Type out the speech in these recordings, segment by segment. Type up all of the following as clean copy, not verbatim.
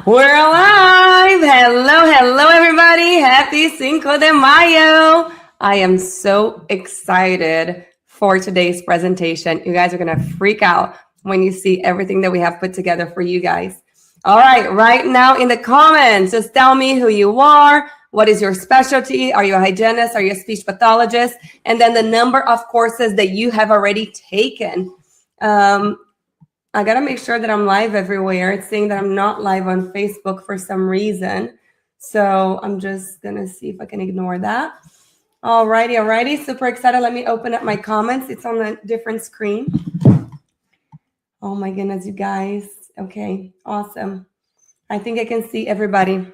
We're alive. Hello, everybody. Happy Cinco de Mayo. I am so excited for today's presentation. You guys are going to freak out when you see everything that we have put together for you guys. All right now in the comments, just tell me who you are. What is your specialty? Are you a hygienist? Are you a speech pathologist? And then the number of courses that you have already taken. I got to make sure that I'm live everywhere. It's saying that I'm not live on Facebook for some reason. So I'm just going to see if I can ignore that. Alrighty. Super excited. Let me open up my comments. It's on a different screen. Oh my goodness, you guys. Okay, awesome. I think I can see everybody.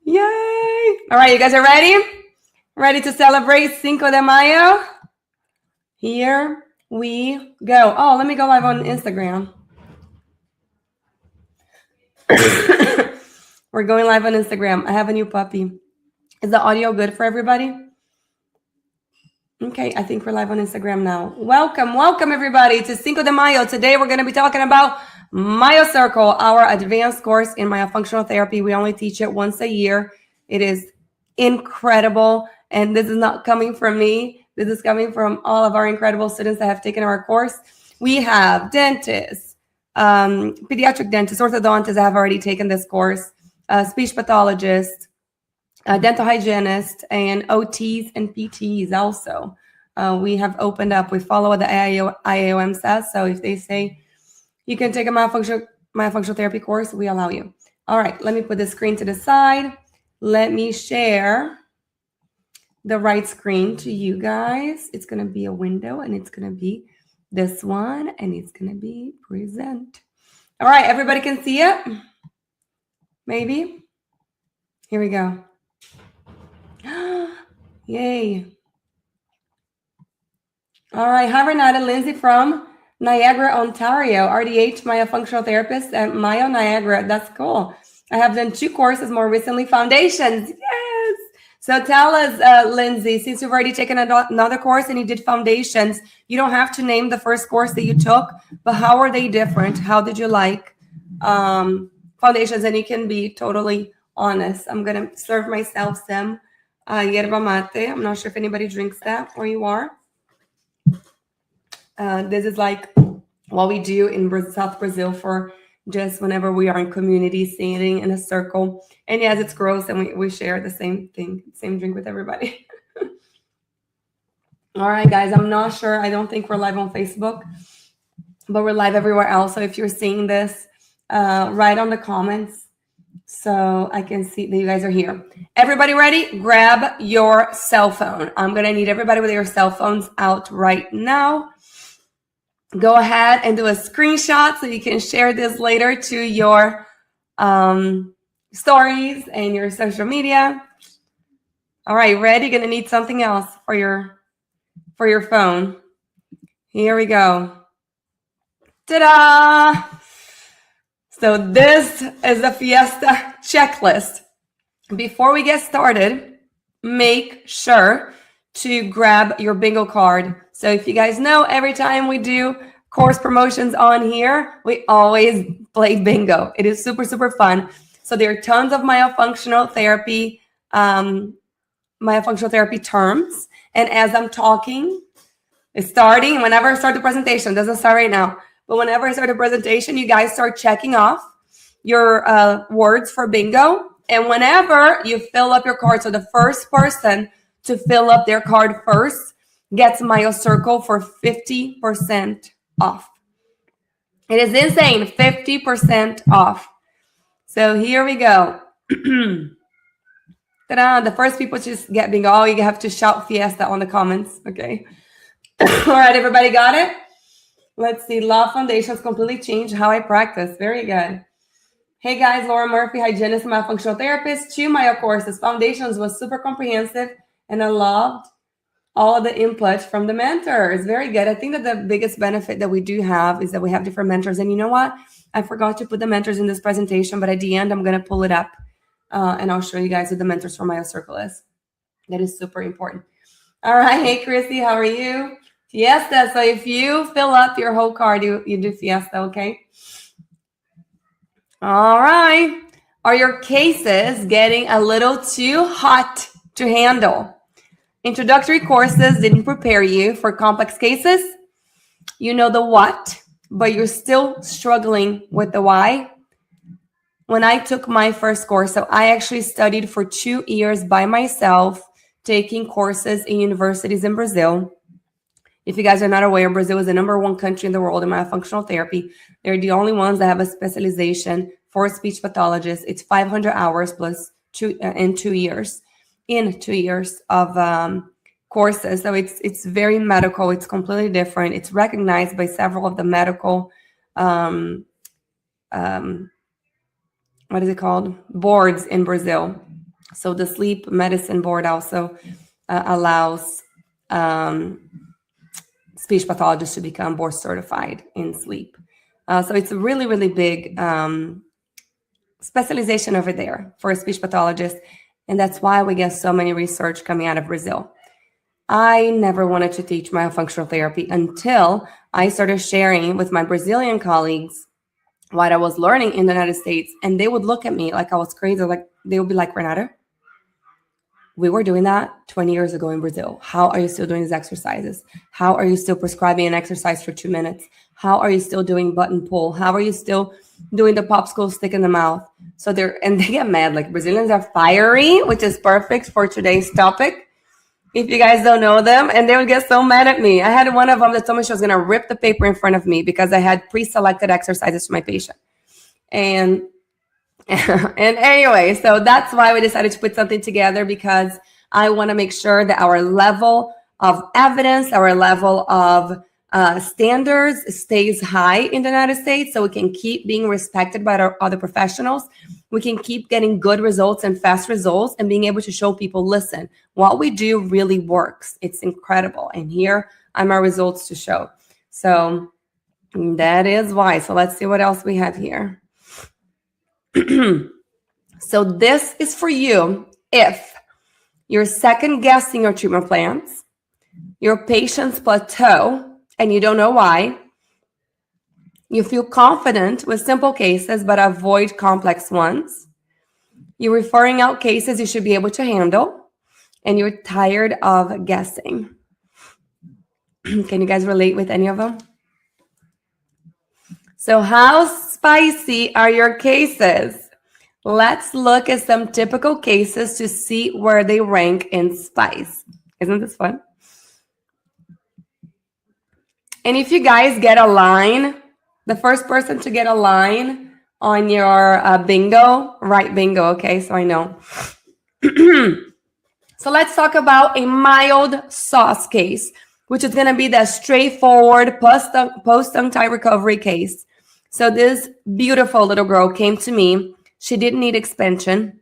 Yay. All right, you guys are ready? Ready to celebrate Cinco de Mayo? Here we go. Oh, let me go live on Instagram. We're going live on Instagram. I have a new puppy. Is the audio good for everybody? Okay, I think we're live on Instagram now. Welcome everybody to Cinco de Mayo. Today we're going to be talking about Myo Circle, our advanced course in myofunctional therapy. We only teach it once a year. It is incredible. And this is not coming from me. This is coming from all of our incredible students that have taken our course. We have dentists, pediatric dentists, orthodontists that have already taken this course, speech pathologists, dental hygienists, and OTs and PTs also. We have opened up. We follow what the IAOM says. So if they say you can take a myofunctional therapy course, we allow you. All right, let me put the screen to the side. Let me share the right screen to you guys. It's going to be a window, and it's going to be this one, and it's going to be present. All right, everybody can see it? Maybe? Here we go. Yay. All right, hi Renata, Lindsay from Niagara, Ontario, RDH myofunctional therapist at Myo Niagara. That's cool. I have done 2 courses, more recently foundations. Yes. So tell us, Lindsay, since you've already taken another course and you did foundations, you don't have to name the first course that you took, but how are they different? How did you like foundations? And you can be totally honest. I'm going to serve myself some yerba mate. I'm not sure if anybody drinks that where you are. This is like what we do in South Brazil for just whenever we are in community, sitting in a circle. And yes, it's gross, and we share the same thing, same drink with everybody. All right, guys, I'm not sure. I don't think we're live on Facebook, but we're live everywhere else. So if you're seeing this, write on the comments so I can see that you guys are here. Everybody ready? Grab your cell phone. I'm going to need everybody with your cell phones out right now. Go ahead and do a screenshot so you can share this later to your stories and your social media. All right, ready? You're going to need something else for your phone. Here we go. Ta-da! So this is the Fiesta checklist. Before we get started, make sure to grab your bingo card. So if you guys know, every time we do course promotions on here, we always play bingo. It is super, super fun. So there are tons of myofunctional therapy terms. And as I'm talking, it's starting, whenever I start the presentation, doesn't start right now, but whenever I start the presentation, you guys start checking off your words for bingo. And whenever you fill up your card, so the first person to fill up their card first gets Myo Circle for 50% off. It is insane, 50% off. So here we go. Ta-da, the first people just get bingo. Oh, you have to shout Fiesta on the comments. Okay. All right, everybody got it? Let's see. Law Foundations completely changed how I practice. Very good. Hey guys, Laura Murphy, hygienist, myofunctional therapist, 2 Myo courses. Foundations was super comprehensive, and I loved all of the input from the mentors. Very good. I think that the biggest benefit that we do have is that we have different mentors. And you know what? I forgot to put the mentors in this presentation, but at the end, I'm going to pull it up and I'll show you guys who the mentors for Myo Circle is. That is super important. All right. Hey, Chrissy, how are you? Fiesta. So if you fill up your whole card, you do Fiesta, okay? All right. Are your cases getting a little too hot to handle? Introductory courses didn't prepare you for complex cases. You know the what, but you're still struggling with the why. When I took my first course, so I actually studied for 2 years by myself, taking courses in universities in Brazil. If you guys are not aware, Brazil is the #1 country in the world in myofunctional therapy. They're the only ones that have a specialization for speech pathologists. It's 500 hours plus in 2 years. In 2 years of courses. So it's very medical. It's completely different. It's recognized by several of the medical what is it called? Boards in Brazil. So the sleep medicine board also allows speech pathologists to become board certified in sleep. So it's a really, really big specialization over there for a speech pathologist. And that's why we get so many research coming out of Brazil. I never wanted to teach myofunctional therapy until I started sharing with my Brazilian colleagues what I was learning in the United States. And they would look at me like I was crazy. Like they would be like, Renata, we were doing that 20 years ago in Brazil. How are you still doing these exercises? How are you still prescribing an exercise for 2 minutes? How are you still doing button pull? How are you still doing the popsicle stick in the mouth? So they get mad. Like Brazilians are fiery, which is perfect for today's topic. If you guys don't know them, and they would get so mad at me. I had one of them that told me she was going to rip the paper in front of me because I had pre-selected exercises for my patient. And anyway, so that's why we decided to put something together, because I want to make sure that our level of evidence, our level of standards stays high in the United States, so we can keep being respected by our other professionals. We can keep getting good results and fast results and being able to show people, listen, what we do really works. It's incredible. And here are my results to show. So that is why. So let's see what else we have here. So this is for you if you're second guessing your treatment plans, your patients plateau, and you don't know why. You feel confident with simple cases, but avoid complex ones. You're referring out cases you should be able to handle, and you're tired of guessing. Can you guys relate with any of them? So how spicy are your cases? Let's look at some typical cases to see where they rank in spice. Isn't this fun? And if you guys get a line, the first person to get a line on your bingo, write bingo, okay? So I know. So let's talk about a mild sauce case, which is going to be the straightforward post-tongue tie recovery case. So this beautiful little girl came to me. She didn't need expansion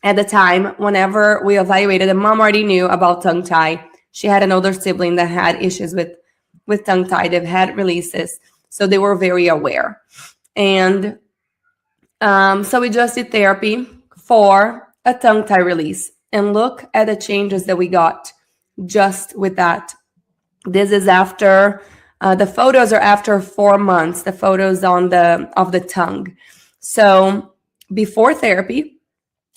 at the time. Whenever we evaluated, the mom already knew about tongue tie. She had an older sibling that had issues with tongue tie. They've had releases, so they were very aware. And so we just did therapy for a tongue tie release. And look at the changes that we got just with that. This is after, the photos are after 4 months, the photos of the tongue. So before therapy,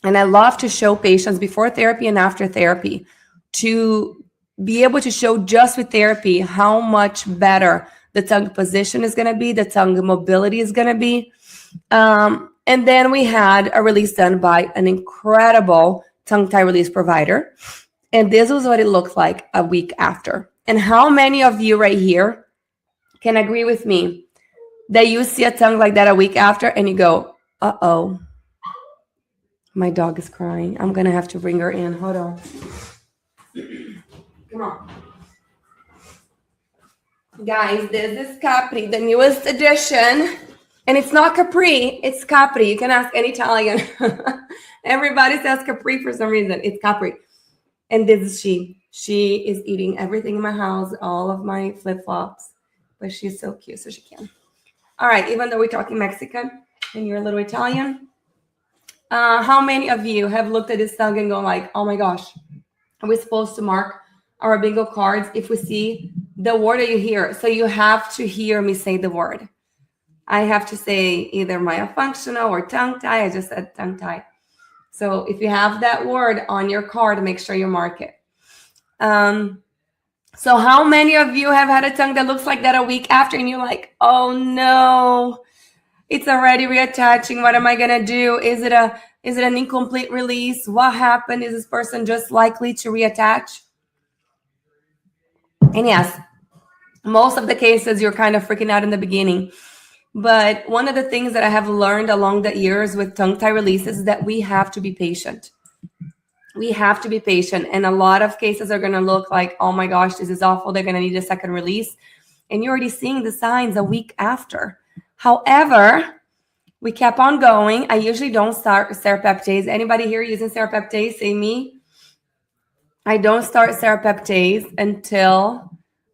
and I love to show patients before therapy and after therapy to be able to show just with therapy how much better the tongue position is going to be, the tongue mobility is going to be. And then we had a release done by an incredible tongue tie release provider. And this was what it looked like a week after. And how many of you right here can agree with me that you see a tongue like that a week after and you go, uh-oh, my dog is crying. I'm going to have to bring her in. Hold on. Come on. Guys, this is Capri, the newest edition. And it's not Capri, it's Capri. You can ask any Italian. Everybody says Capri for some reason. It's Capri. And this is she. She is eating everything in my house, all of my flip-flops. But she's so cute, so she can. All right, even though we're talking Mexican and you're a little Italian, how many of you have looked at this tongue and gone like, oh my gosh, are we supposed to mark our bingo cards if we see the word that you hear? So you have to hear me say the word. I have to say either myofunctional or tongue tie. I just said tongue tie. So if you have that word on your card, make sure you mark it. So how many of you have had a tongue that looks like that a week after and you're like, oh no, it's already reattaching. What am I gonna do? Is it an incomplete release? What happened? Is this person just likely to reattach? And yes, most of the cases you're kind of freaking out in the beginning. But one of the things that I have learned along the years with tongue tie releases is that we have to be patient. We have to be patient. And a lot of cases are going to look like, oh my gosh, this is awful. They're going to need a second release. And you're already seeing the signs a week after. However, we kept on going. I usually don't start serapeptase. Anybody here using serapeptase? Say me. I don't start serapeptase until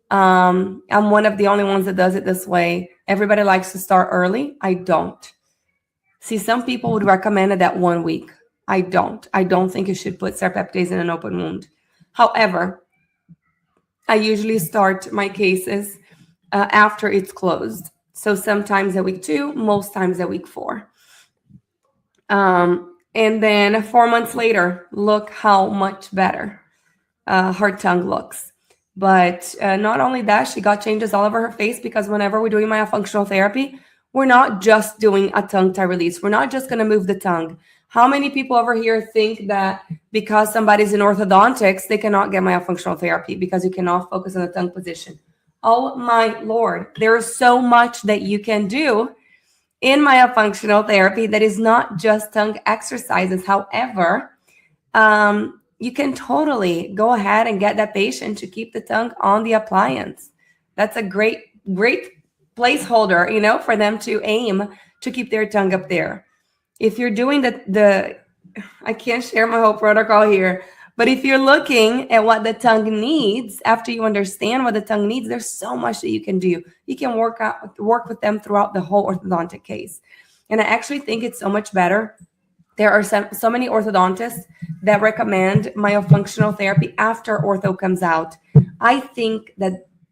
I'm one of the only ones that does it this way. Everybody likes to start early. I don't. See, some people would recommend it that 1 week. I don't. I don't think you should put serapeptase in an open wound. However, I usually start my cases after it's closed. So sometimes at week 2, most times at week 4. And then 4 months later, look how much better her tongue looks. But not only that, she got changes all over her face because whenever we're doing myofunctional therapy, we're not just doing a tongue tie release. We're not just going to move the tongue. How many people over here think that because somebody's in orthodontics, they cannot get myofunctional therapy because you cannot focus on the tongue position? Oh my Lord, there is so much that you can do in myofunctional therapy that is not just tongue exercises. However, you can totally go ahead and get that patient to keep the tongue on the appliance. That's a great placeholder, for them to aim to keep their tongue up there. If you're doing I can't share my whole protocol here, but if you're looking at what the tongue needs, after you understand what the tongue needs, there's so much that you can do. You can work with them throughout the whole orthodontic case. And I actually think it's so much better. There are so many orthodontists that recommend myofunctional therapy after ortho comes out. I think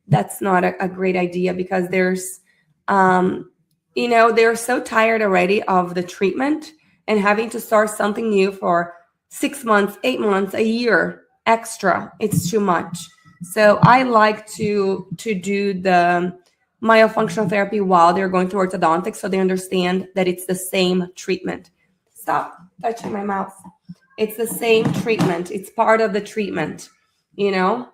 that's not a great idea because there's, they're so tired already of the treatment and having to start something new for 6 months, 8 months, a year extra. It's too much. So I like to do the myofunctional therapy while they're going through orthodontics so they understand that it's the same treatment. Stop touching my mouth. It's the same treatment. It's part of the treatment, And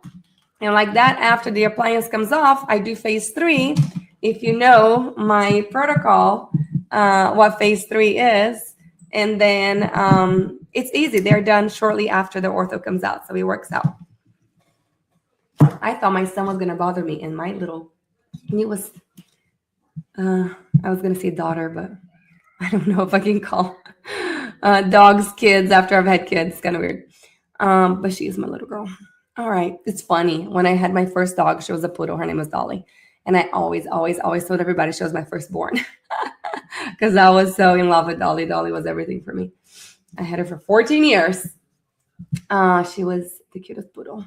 like that, after the appliance comes off, I do phase 3. If you know my protocol, what phase 3 is, and then it's easy. They're done shortly after the ortho comes out, so it works out. I thought my son was going to bother me, and he was, I was going to say daughter, but I don't know if I can call dogs kids after I've had kids. It's kind of weird. But she is my little girl. All right. It's funny. When I had my first dog, she was a poodle. Her name was Dolly. And I always told everybody she was my firstborn because I was so in love with Dolly. Dolly was everything for me. I had her for 14 years. She was the cutest poodle.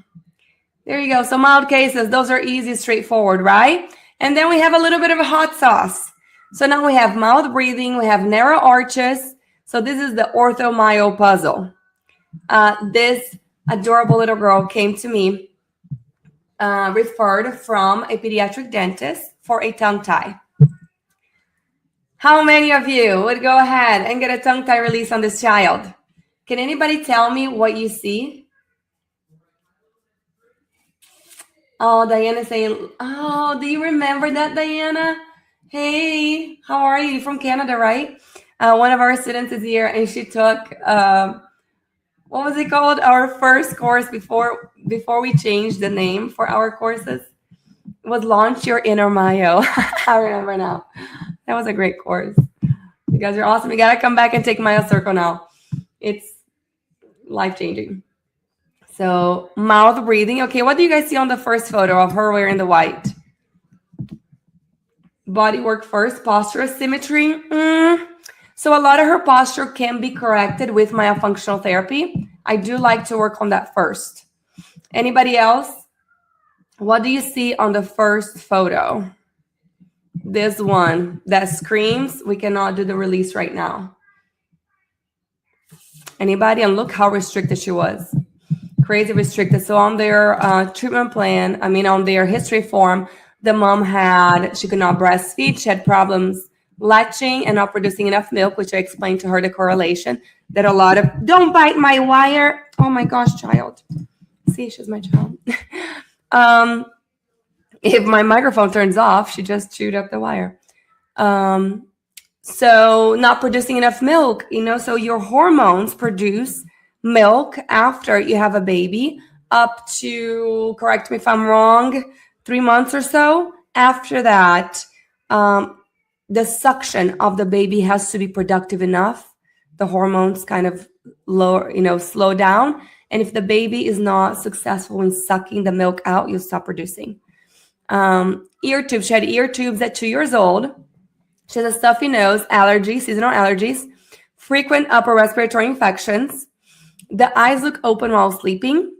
There you go. So mild cases. Those are easy, straightforward, right? And then we have a little bit of a hot sauce. So now we have mouth breathing. We have narrow arches. So this is the ortho-myo puzzle. This adorable little girl came to me, referred from a pediatric dentist for a tongue tie. How many of you would go ahead and get a tongue tie release on this child? Can anybody tell me what you see? Oh, Diana's saying, oh, do you remember that, Diana? Hey, how are you? You're from Canada, right? One of our students is here, and she took, what was it called? Our first course before we changed the name for our courses. It was Launch Your Inner Myo. I remember now. That was a great course. You guys are awesome. You got to come back and take Myo Circle now. It's life-changing. So mouth breathing. Okay, what do you guys see on the first photo of her wearing the white? Body work first, posture symmetry. So a lot of her posture can be corrected with myofunctional therapy. I do like to work on that first. Anybody else? What do you see on the first photo? This one that screams, we cannot do the release right now. Anybody? And look how restricted she was. Crazy restricted. So on their treatment plan, on their history form, the mom she could not breastfeed. She had problems latching and not producing enough milk, which I explained to her the correlation that a lot of, don't bite my wire. Oh my gosh, child. See, she's my child. If my microphone turns off, she just chewed up the wire. So not producing enough milk, so your hormones produce milk after you have a baby up to, correct me if I'm wrong, 3 months or so. After that, the suction of the baby has to be productive enough. The hormones kind of slow down. And if the baby is not successful in sucking the milk out, you'll stop producing. Ear tubes. She had ear tubes at 2 years old. She has a stuffy nose, allergies, seasonal allergies, frequent upper respiratory infections. The eyes look open while sleeping.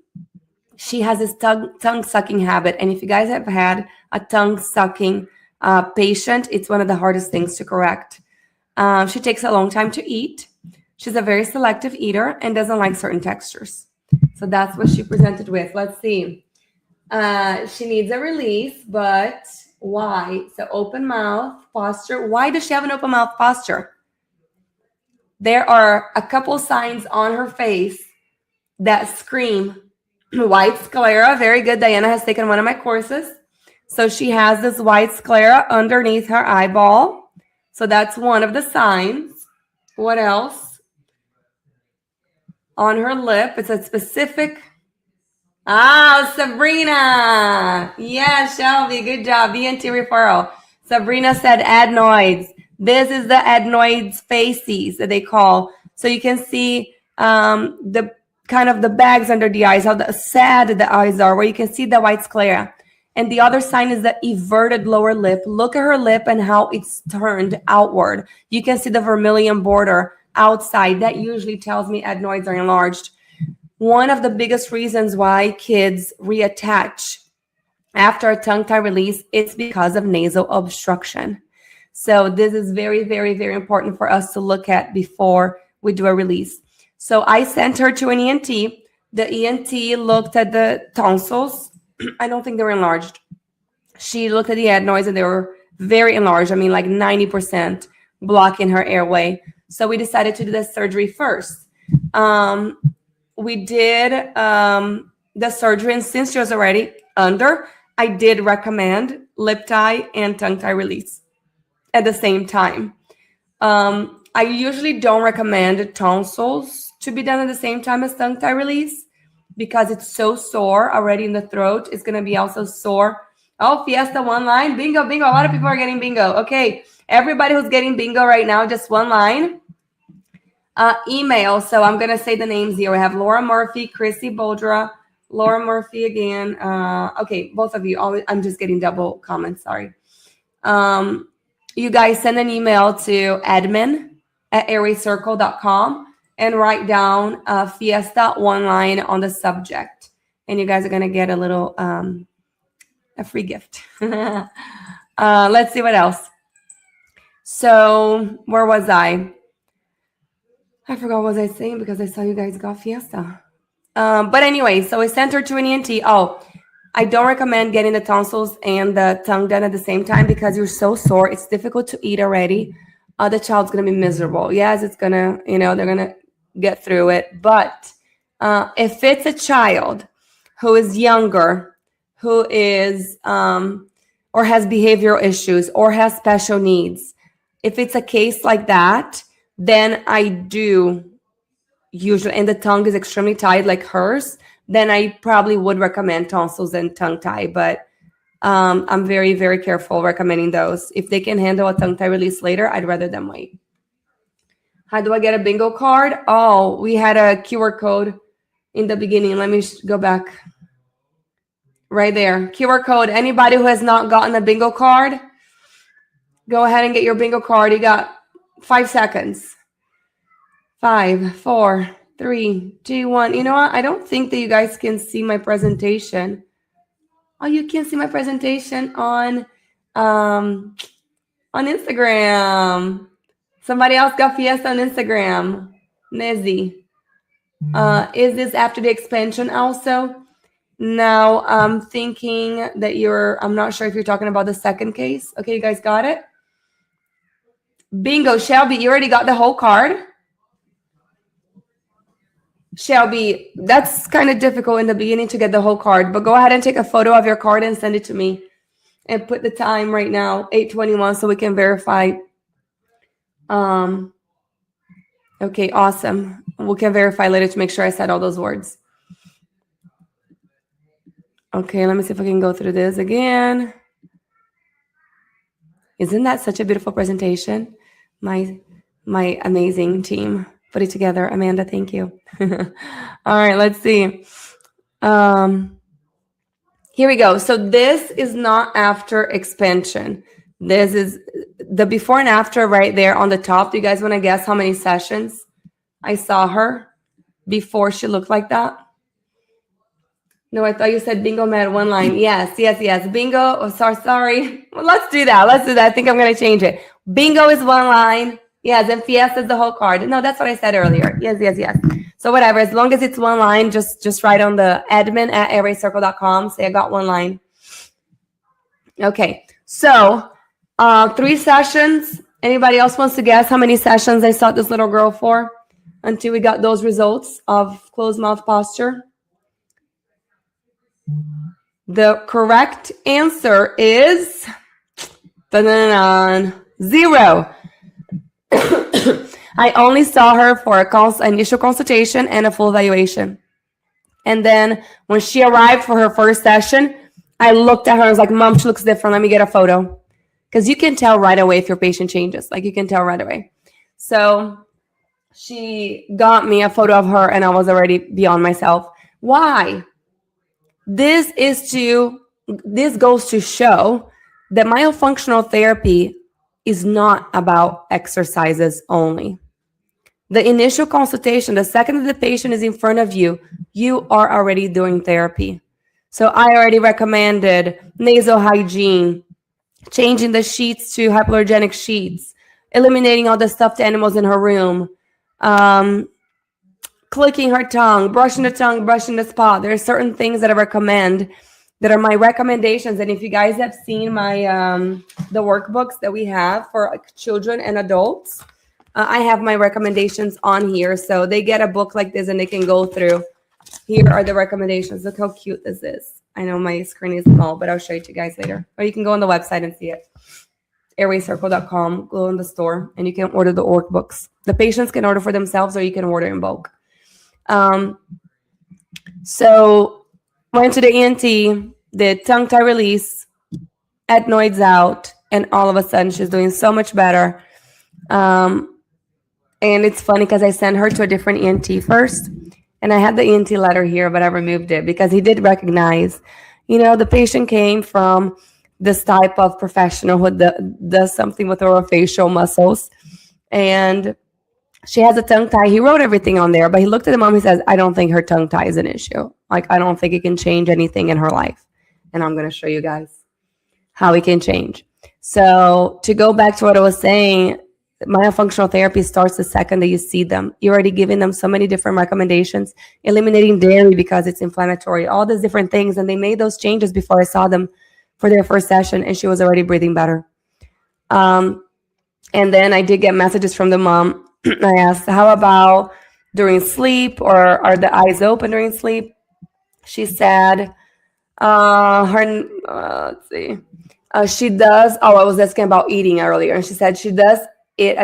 She has this tongue sucking habit. And if you guys have had a tongue sucking patient, it's one of the hardest things to correct. She takes a long time to eat. She's a very selective eater and doesn't like certain textures. So that's what she presented with. Let's see. She needs a release, but why? So open mouth posture. Why does she have an open mouth posture? There are a couple signs on her face that scream white sclera. Very good. Diana has taken one of my courses. So she has this white sclera underneath her eyeball. So that's one of the signs. What else? On her lip, it's a specific. Sabrina. Yeah, Shelby, good job. ENT referral. Sabrina said adenoids. This is the adenoids facies that they call. So you can see the kind of the bags under the eyes, how sad the eyes are, where you can see the white sclera. And the other sign is the everted lower lip. Look at her lip and how it's turned outward. You can see the vermilion border outside. That usually tells me adenoids are enlarged. One of the biggest reasons why kids reattach after a tongue tie release is because of nasal obstruction. So this is very, very, very important for us to look at before we do a release. So I sent her to an ENT. The ENT looked at the tonsils. I don't think they were enlarged. She looked at the adenoids and they were very enlarged. like 90% blocking her airway. So we decided to do the surgery first. We did the surgery, and since she was already under, I did recommend lip tie and tongue tie release at the same time. I usually don't recommend tonsils to be done at the same time as tongue tie release because it's so sore already in the throat. It's going to be also sore. Oh, Fiesta, one line. Bingo, bingo. A lot of people are getting bingo. Okay, everybody who's getting bingo right now, just one line. Email. So I'm going to say the names here. We have Laura Murphy, Chrissy Boldra, Laura Murphy again. Okay, both of you. I'm just getting double comments. Sorry. You guys send an email to admin@airway-circle.com and write down Fiesta one line on the subject. And you guys are going to get a little, a free gift. Let's see what else. So where was I? I forgot what I was saying because I saw you guys got Fiesta. But anyway, so I sent her to an ENT. Oh, I don't recommend getting the tonsils and the tongue done at the same time because you're so sore. It's difficult to eat already. The child's going to be miserable. Yes, it's going to, they're going to get through it. But if it's a child who is younger, who is or has behavioral issues or has special needs, if it's a case like that, then I do usually, and the tongue is extremely tight like hers, then I probably would recommend tonsils and tongue tie. But I'm very, very careful recommending those. If they can handle a tongue tie release later, I'd rather them wait. How do I get a bingo card? Oh, we had a QR code in the beginning. Let me go back. Right there. QR code. Anybody who has not gotten a bingo card, go ahead and get your bingo card. You got 5 seconds. 5, 4, 3, 2, 1. You know what? I don't think that you guys can see my presentation. Oh, you can see my presentation on on Instagram. Somebody else got Fiesta on Instagram. Nezzy. Is this after the expansion also? Now, I'm thinking that I'm not sure if you're talking about the second case. Okay, you guys got it? Bingo, Shelby, you already got the whole card? Shelby, that's kind of difficult in the beginning to get the whole card, but go ahead and take a photo of your card and send it to me. And put the time right now, 8:21, so we can verify. Okay, awesome. We can verify later to make sure I said all those words. Okay, let me see if I can go through this again. Isn't that such a beautiful presentation? My amazing team put it together. Amanda, thank you. All right, let's see. Here we go. So this is not after expansion. This is the before and after right there on the top. Do you guys want to guess how many sessions I saw her before she looked like that? No, I thought you said bingo met one line. Yes. Bingo. Oh, sorry. Well, let's do that. I think I'm going to change it. Bingo is one line. Yes, and Fiesta is the whole card. No, that's what I said earlier. Yes. So whatever, as long as it's one line, just write on the admin at airway-circle.com. Say I got one line. Okay, so 3 sessions. Anybody else wants to guess how many sessions I saw this little girl for until we got those results of closed mouth posture? The correct answer is 0. I only saw her for an initial consultation and a full evaluation. And then when she arrived for her first session, I looked at her and was like, Mom, she looks different. Let me get a photo. Because you can tell right away if your patient changes. Like, you can tell right away. So she got me a photo of her and I was already beyond myself. Why? This goes to show that myofunctional therapy is not about exercises only. The initial consultation, the second that the patient is in front of you, you are already doing therapy. So I already recommended nasal hygiene, changing the sheets to hypoallergenic sheets, eliminating all the stuffed animals in her room, clicking her tongue, brushing the spot. There are certain things that I recommend that are my recommendations. And if you guys have seen my the workbooks that we have for children and adults, I have my recommendations on here. So they get a book like this and they can go through. Here are the recommendations. Look how cute this is. I know my screen is small, but I'll show it to you guys later. Or you can go on the website and see it. airway-circle.com, go in the store, and you can order the workbooks. The patients can order for themselves or you can order in bulk. So went to the ENT, did tongue tie release, adenoids out, and all of a sudden she's doing so much better. And it's funny because I sent her to a different ENT first, and I had the ENT letter here, but I removed it because he did recognize, the patient came from this type of professional who does something with her facial muscles, and she has a tongue tie. He wrote everything on there, but he looked at the mom. He says, I don't think her tongue tie is an issue. Like, I don't think it can change anything in her life. And I'm going to show you guys how it can change. So to go back to what I was saying, myofunctional therapy starts the second that you see them. You're already giving them so many different recommendations, eliminating dairy because it's inflammatory, all these different things. And they made those changes before I saw them for their first session, and she was already breathing better. And then I did get messages from the mom. I asked, how about during sleep, or are the eyes open during sleep? She said, let's see. She does. Oh, I was asking about eating earlier. And she said she does eat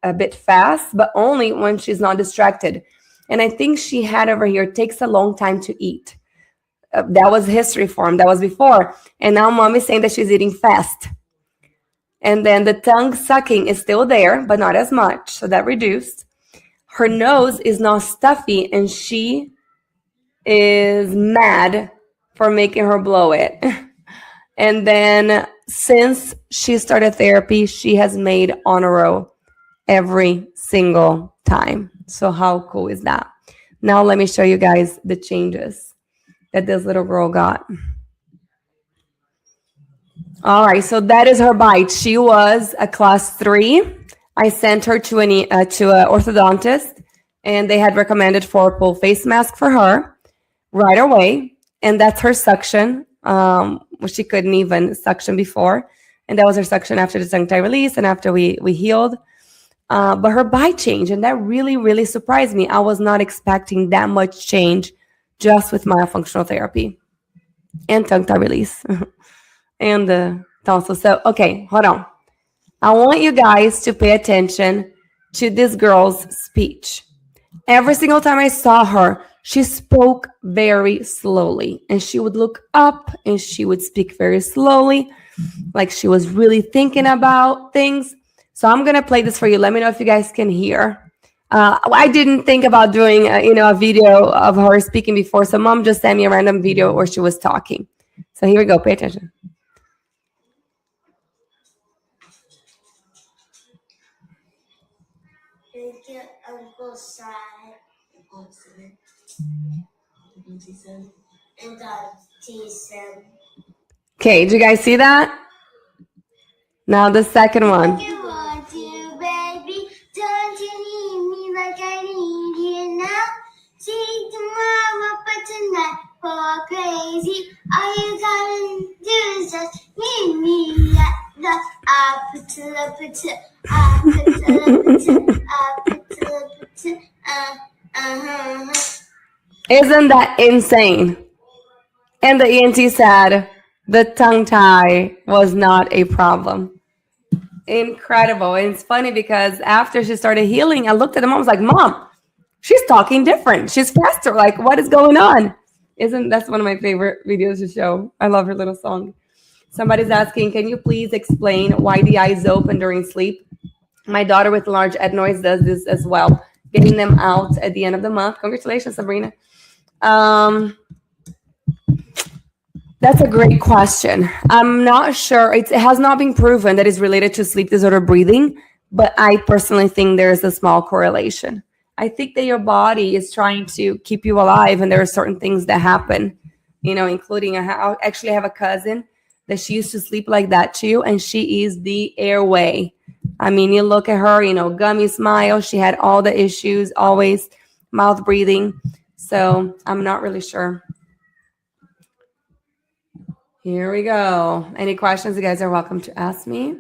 a bit fast, but only when she's not distracted. And I think she had over here, takes a long time to eat. That was history form. That was before. And now mom is saying that she's eating fast. And then the tongue sucking is still there, but not as much. So that reduced. Her nose is not stuffy, and she is mad for making her blow it. And then since she started therapy, she has made on a row every single time. So how cool is that? Now let me show you guys the changes that this little girl got. All right, so that is her bite. She was a class 3. I sent her to an orthodontist, and they had recommended 4-pull face mask for her right away. And that's her suction, which she couldn't even suction before. And that was her suction after the tongue tie release and after we healed. But her bite changed, and that really, really surprised me. I was not expecting that much change just with myofunctional therapy and tongue tie release. And the tonsil. So, okay, hold on. I want you guys to pay attention to this girl's speech. Every single time I saw her, she spoke very slowly, and she would look up and she would speak very slowly, like she was really thinking about things. So I'm gonna play this for you. Let me know if you guys can hear. I didn't think about doing a video of her speaking before, so mom just sent me a random video where she was talking. So here we go. Pay attention. Uncle's side. And okay, did you guys see that? Now the second one. You want to, baby? Don't you need me like I need you now? See tomorrow, but tonight for crazy. All you gotta do is just meet me at the Isn't that insane? And the ENT said the tongue tie was not a problem. Incredible. And it's funny because after she started healing, I looked at the mom, I was like, Mom, she's talking different. She's faster. Like, what is going on? That's one of my favorite videos to show. I love her little song. Somebody's asking, can you please explain why the eyes open during sleep? My daughter with large adenoids does this as well, getting them out at the end of the month. Congratulations, Sabrina. That's a great question. I'm not sure. It has not been proven that it's related to sleep disorder breathing, but I personally think there's a small correlation. I think that your body is trying to keep you alive, and there are certain things that happen, including I actually have a cousin that she used to sleep like that too, and she is the airway. I mean, you look at her, gummy smile. She had all the issues, always mouth breathing. So I'm not really sure. Here we go. Any questions? You guys are welcome to ask me.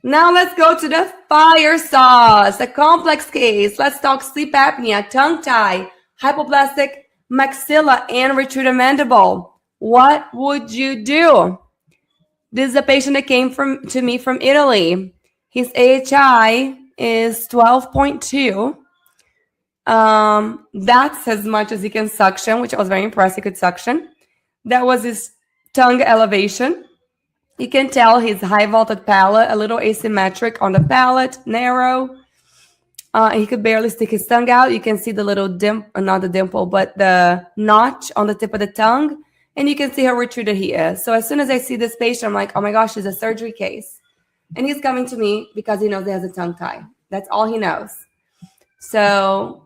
Now let's go to the fire sauce, a complex case. Let's talk sleep apnea, tongue tie, hypoplastic maxilla, and retracted mandible. What would you do? This is a patient that came to me from Italy. His AHI is 12.2. That's as much as he can suction, which I was very impressed he could suction. That was his tongue elevation. You can tell his high vaulted palate, a little asymmetric on the palate, narrow. He could barely stick his tongue out. You can see the little dimple, not the dimple, but the notch on the tip of the tongue. And you can see how retreated he is. So as soon as I see this patient, I'm like, oh my gosh, it's a surgery case. And he's coming to me because he knows he has a tongue tie. That's all he knows. So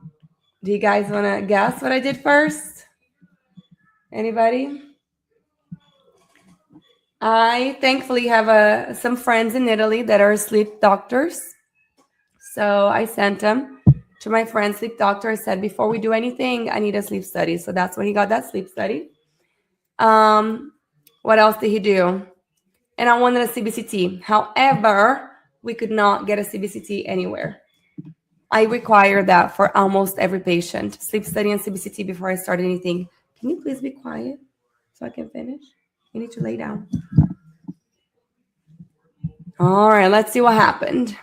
do you guys want to guess what I did first? Anybody? I thankfully have some friends in Italy that are sleep doctors. So I sent them to my friend's sleep doctor. I said, before we do anything, I need a sleep study. So that's when he got that sleep study. What else did he do? And I wanted a CBCT. However, we could not get a CBCT anywhere. I require that for almost every patient. Sleep study and CBCT before I start anything. Can you please be quiet so I can finish? You need to lay down. All right, let's see what happened.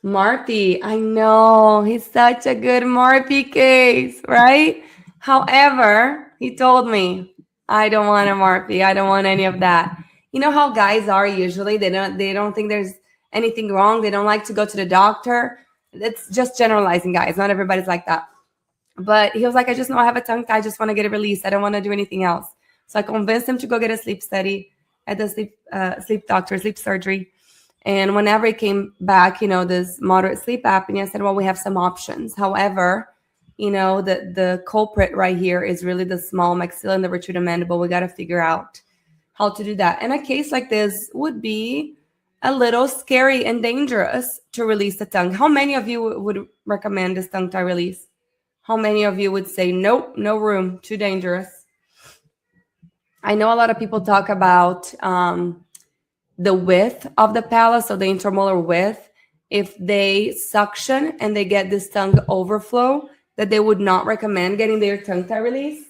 Marpy, I know, he's such a good Marpy case, right? However, he told me, I don't want a Marpy. I don't want any of that. You know how guys are usually? They don't think there's anything wrong. They don't like to go to the doctor. It's just generalizing, guys. Not everybody's like that. But he was like, I just know I have a tongue tie. I just want to get it released. I don't want to do anything else. So I convinced him to go get a sleep study at the sleep doctor, sleep surgery. And whenever he came back, this moderate sleep apnea, I said, well, we have some options. However, the culprit right here is really the small maxilla and the retreated mandible. We got to figure out how to do that. And a case like this would be a little scary and dangerous to release the tongue. How many of you would recommend this tongue tie release? How many of you would say, nope, no room, too dangerous? I know a lot of people talk about the width of the palate, so the intermolar width. If they suction and they get this tongue overflow, that they would not recommend getting their tongue tie release.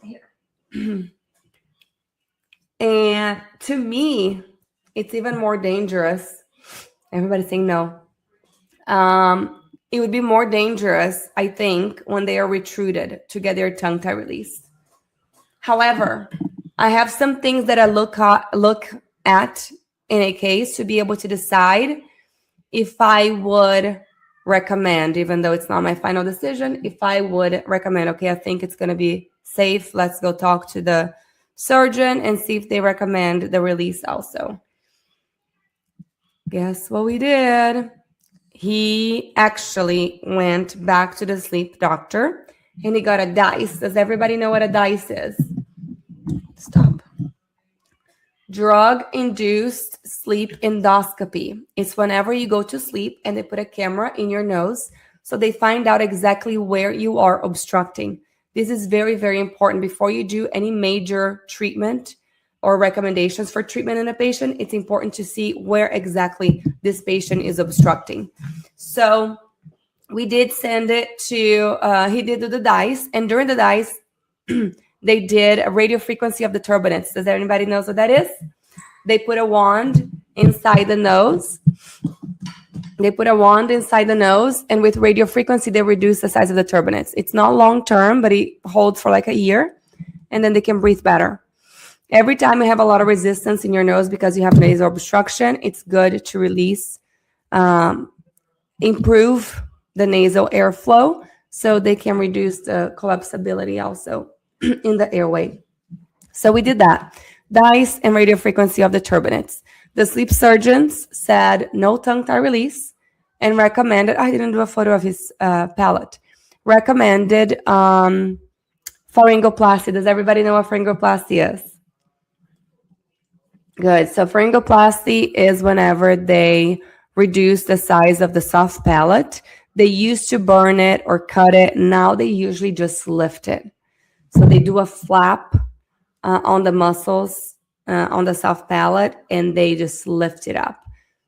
Here. And to me, it's even more dangerous. Everybody's saying no. It would be more dangerous, I think, when they are retruded to get their tongue tie released. However, I have some things that I look at in a case to be able to decide if I would recommend, even though it's not my final decision, if I would recommend, okay, I think it's going to be safe. Let's go talk to the surgeon and see if they recommend the release also. Guess what we did? He actually went back to the sleep doctor and he got a DICE. Does everybody know what a DICE is? Stop. Drug-induced sleep endoscopy. It's whenever you go to sleep and they put a camera in your nose so they find out exactly where you are obstructing. This is very, very important. Before you do any major treatment or recommendations for treatment in a patient, it's important to see where exactly this patient is obstructing. So we did send it to, he did do the DICE, and during the DICE, they did a radio frequency of the turbinates. Does anybody know what that is? They put a wand inside the nose. They put a wand inside the nose, and with radio frequency, they reduce the size of the turbinates. It's not long-term, but it holds for like a year, and then they can breathe better. Every time you have a lot of resistance in your nose because you have nasal obstruction, it's good to release, improve the nasal airflow so they can reduce the collapsibility also in the airway. So we did that. DICE and radio frequency of the turbinates. The sleep surgeons said no tongue tie release and recommended, I didn't do a photo of his palate, recommended pharyngoplasty. Does everybody know what pharyngoplasty is? Good. So pharyngoplasty is whenever they reduce the size of the soft palate. They used to burn it or cut it. Now they usually just lift it. So they do a flap on the muscles on the soft palate, and they just lift it up.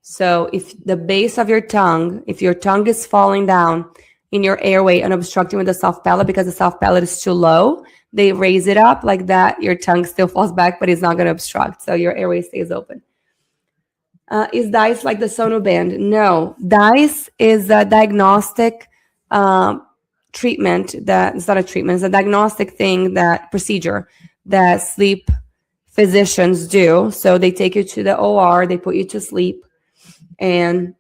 So if the base of your tongue, if your tongue is falling down in your airway and obstructing with the soft palate because the soft palate is too low, they raise it up like that. Your tongue still falls back, but it's not going to obstruct. So your airway stays open. Is DICE like the Sonu band? No. DICE is a diagnostic treatment that, it's not a treatment, it's a diagnostic procedure that sleep physicians do. So they take you to the OR, they put you to sleep, and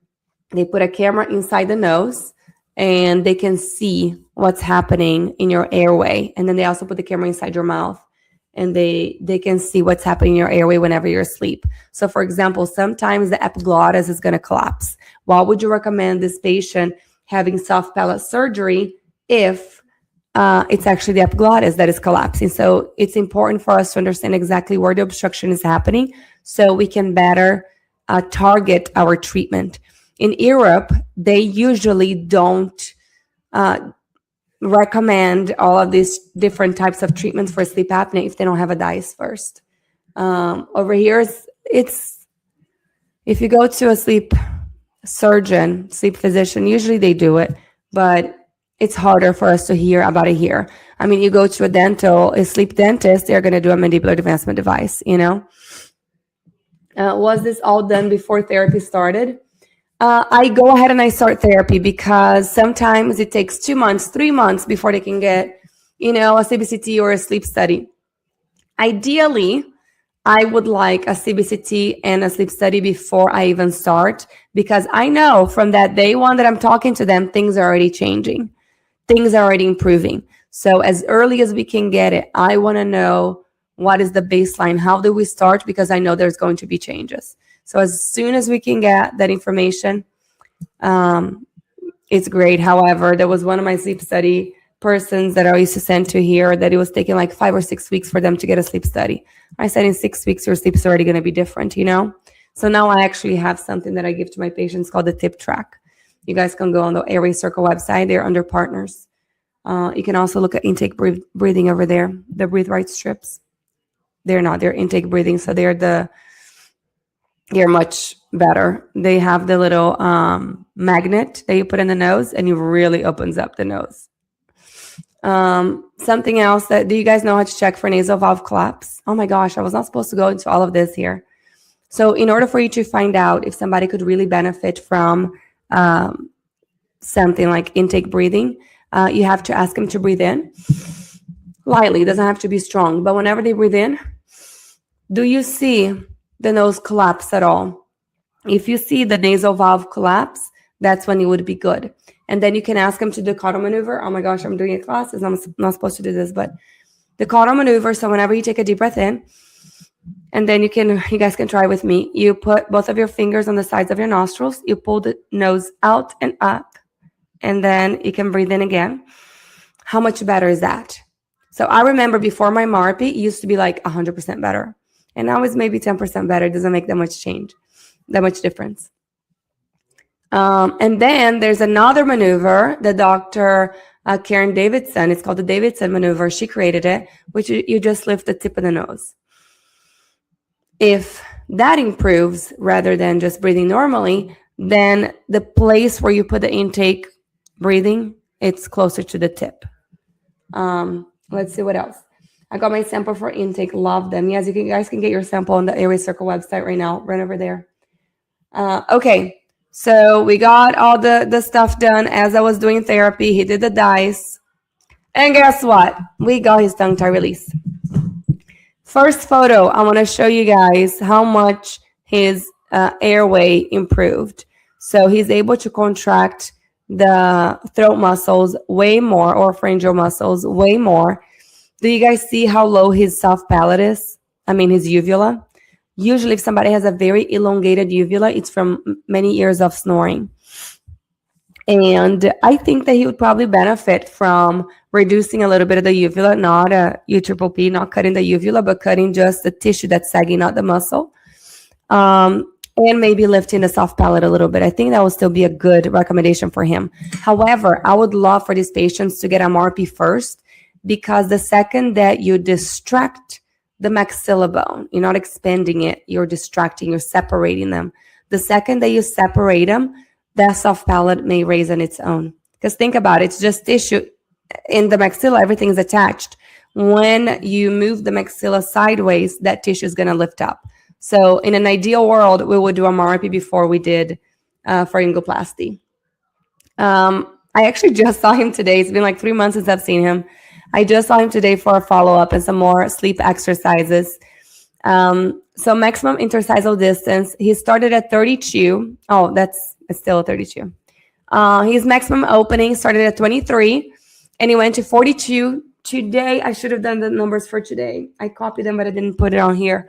they put a camera inside the nose, and they can see what's happening in your airway. And then they also put the camera inside your mouth, and they can see what's happening in your airway whenever you're asleep. So for example, sometimes the epiglottis is going to collapse. Why would you recommend this patient having soft palate surgery if it's actually the epiglottis that is collapsing? So it's important for us to understand exactly where the obstruction is happening so we can better target our treatment. In Europe, they usually don't recommend all of these different types of treatments for sleep apnea if they don't have a DICE first. Over here, it's if you go to a sleep surgeon, sleep physician, usually they do it, but it's harder for us to hear about it here. I mean, you go to a sleep dentist, they're going to do a mandibular advancement device, you know? Was this all done before therapy started? I go ahead and I start therapy because sometimes it takes 2 months, 3 months before they can get, a CBCT or a sleep study. Ideally, I would like a CBCT and a sleep study before I even start, because I know from that day one that I'm talking to them, things are already changing. Things are already improving. So as early as we can get it, I want to know what is the baseline, how do we start, because I know there's going to be changes. So as soon as we can get that information, It's great. However, there was one of my sleep study persons that I used to send to here that it was taking like 5 or 6 weeks for them to get a sleep study. I said, in 6 weeks, your sleep's already going to be different, you know? So now I actually have something that I give to my patients called the tip track. You guys can go on the Airway Circle website. They're under partners. You can also look at intake breathing over there, the breathe right strips. They're not, they're intake breathing. So they're much better. They have the little magnet that you put in the nose and it really opens up the nose. Something else do you guys know how to check for nasal valve collapse? Oh my gosh, I was not supposed to go into all of this here. So in order for you to find out if somebody could really benefit from something like intake breathing, you have to ask them to breathe in lightly. It doesn't have to be strong, but whenever they breathe in, do you see the nose collapse at all? If you see the nasal valve collapse, that's when it would be good. And then you can ask them to do the Cotto maneuver. Oh my gosh, I'm doing a class. I'm not supposed to do this, but the Cotto maneuver. So whenever you take a deep breath in, and then you guys can try with me. You put both of your fingers on the sides of your nostrils. You pull the nose out and up, and then you can breathe in again. How much better is that? So I remember before my MARPI, it used to be like 100% better. And now it's maybe 10% better. It doesn't make that much difference. And then there's another maneuver that Dr. Karen Davidson, it's called the Davidson maneuver. She created it, which you just lift the tip of the nose. If that improves rather than just breathing normally, then the place where you put the intake breathing, it's closer to the tip. Let's see what else. I got my sample for intake. Love them. Yes, you guys can get your sample on the Airway Circle website right now. Right over there. Okay. So we got all the stuff done as I was doing therapy. He did the dice. And guess what? We got his tongue tie release. First photo, I want to show you guys how much his airway improved. So he's able to contract the throat muscles way more, or pharyngeal muscles way more. Do you guys see how low his soft palate is? I mean, his uvula. Usually if somebody has a very elongated uvula, it's from many years of snoring. And I think that he would probably benefit from reducing a little bit of the uvula, not a U-triple-P, not cutting the uvula, but cutting just the tissue that's sagging, not the muscle. And maybe lifting the soft palate a little bit. I think that would still be a good recommendation for him. However, I would love for these patients to get a MARPI first, because the second that you distract the maxilla bone, you're not expanding it, you're distracting, you're separating them. The second that you separate them, that soft palate may raise on its own. Because think about it, it's just tissue in the maxilla, everything's attached. When you move the maxilla sideways, that tissue is going to lift up. So in an ideal world, we would do a MARPI before we did pharyngoplasty. I actually just saw him today. It's been like 3 months since I've seen him. I just saw him today for a follow-up and some more sleep exercises. So maximum interstitial distance, he started at 32. Oh, that's still a 32. His maximum opening started at 23, and he went to 42 today. I should have done the numbers for today. I copied them, but I didn't put it on here.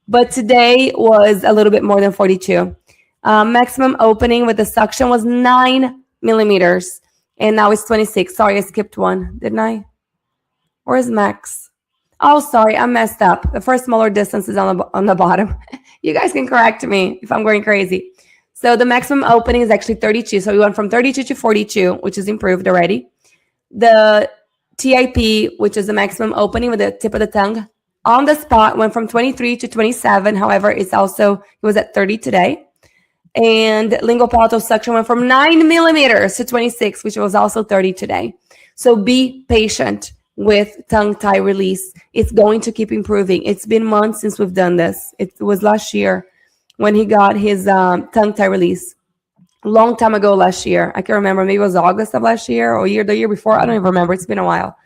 But today was a little bit more than 42. Maximum opening with the suction was 9 millimeters, and now it's 26. Sorry, I skipped one, didn't I? Where's max? Oh, sorry, I messed up. The first smaller distance is on the bottom. You guys can correct me if I'm going crazy. So the maximum opening is actually 32. So we went from 32 to 42, which is improved already. The TIP, which is the maximum opening with the tip of the tongue, on the spot went from 23 to 27. However, it was at 30 today. And lingual palatal suction went from 9 millimeters to 26, which was also 30 today. So be patient with tongue tie release. It's going to keep improving. It's been months since we've done this. It was last year when he got his tongue tie release. Long time ago last year. I can remember, maybe it was August of last year or the year before. I don't even remember. It's been a while.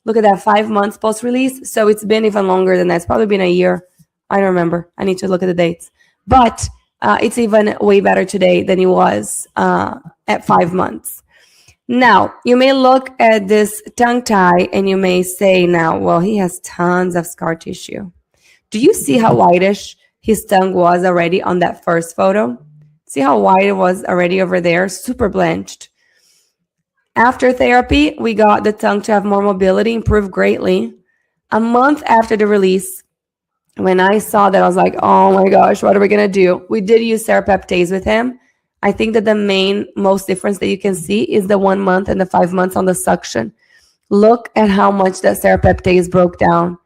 Look at that, 5 months post-release. So it's been even longer than that. It's probably been a year. I don't remember. I need to look at the dates. But it's even way better today than it was at 5 months. Now, you may look at this tongue tie and you may say now, well, he has tons of scar tissue. Do you see how whitish his tongue was already on that first photo? See how white it was already over there? Super blanched. After therapy, we got the tongue to have more mobility, improve greatly. A month after the release, when I saw that, I was like, oh my gosh, what are we going to do? We did use serapeptase with him. I think that the most difference that you can see is the 1 month and the 5 months on the suction. Look at how much that serapeptase broke down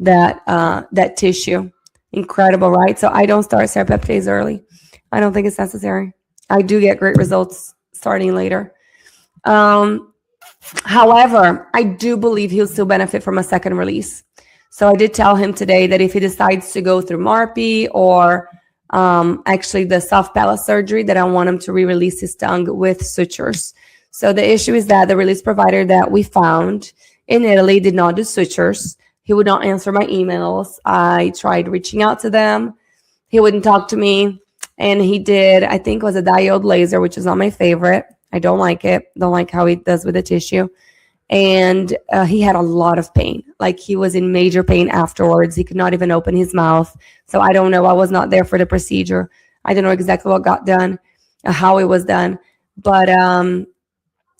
that tissue. Incredible, right? So I don't start serapeptase early. I don't think it's necessary. I do get great results starting later. However, I do believe he'll still benefit from a second release. So I did tell him today that if he decides to go through MARPI or actually the soft palate surgery, that I want him to re-release his tongue with sutures. So the issue is that the release provider that we found in Italy did not do sutures. He would not answer my emails. I tried reaching out to them. He wouldn't talk to me. And he did, I think it was a diode laser, which is not my favorite. I don't like it. Don't like how he does with the tissue. And he had a lot of pain. Like he was in major pain afterwards. He could not even open his mouth. So I don't know. I was not there for the procedure. I don't know exactly what got done, how it was done. But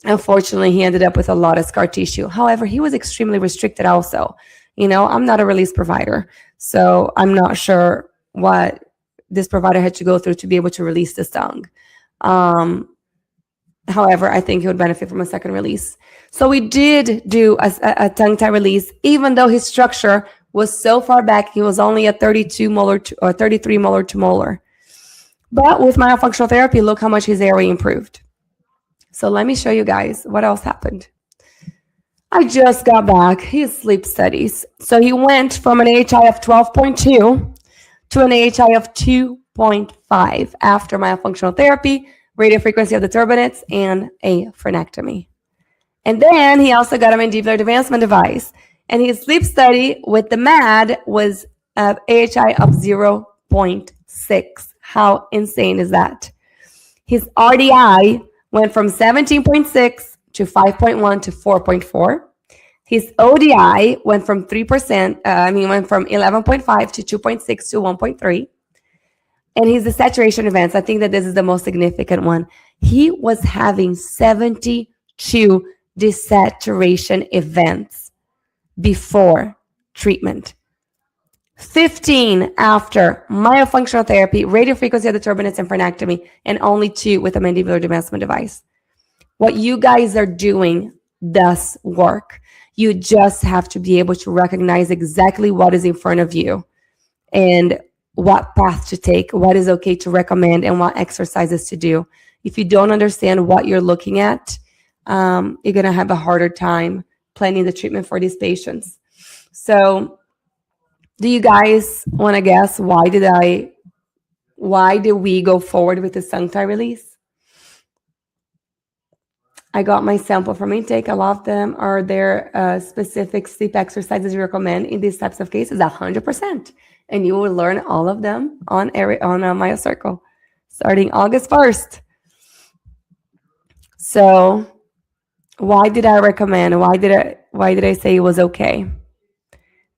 unfortunately, he ended up with a lot of scar tissue. However, he was extremely restricted also. You know, I'm not a release provider. So I'm not sure what this provider had to go through to be able to release this tongue. However, I think he would benefit from a second release. So we did do a tongue tie release, even though his structure was so far back. He was only at 32 molar or 33 molar to molar. But with myofunctional therapy, look how much his airway improved. So let me show you guys what else happened. I just got back his sleep studies. So he went from an AHI of 12.2 to an AHI of 2.5 after myofunctional therapy, radio frequency of the turbinates, and a frenectomy. And then he also got a mandibular advancement device. And his sleep study with the MAD was AHI of 0.6. How insane is that? His RDI went from 17.6 to 5.1 to 4.4. His ODI went from 3%, went from 11.5 to 2.6 to 1.3. And his desaturation events, I think that this is the most significant one. He was having 72 desaturation events before treatment. 15 after myofunctional therapy, radiofrequency of the turbinates, and frenectomy, and only 2 with a mandibular advancement device. What you guys are doing does work. You just have to be able to recognize exactly what is in front of you and what path to take, what is okay to recommend, and what exercises to do. If you don't understand what you're looking at, you're going to have a harder time planning the treatment for these patients. So do you guys want to guess why did we go forward with the tongue tie release? I got my sample from intake. I love them. Are there specific sleep exercises you recommend in these types of cases? 100%. And you will learn all of them on Myo Circle starting August 1st. So why did I recommend? Why did I say it was okay?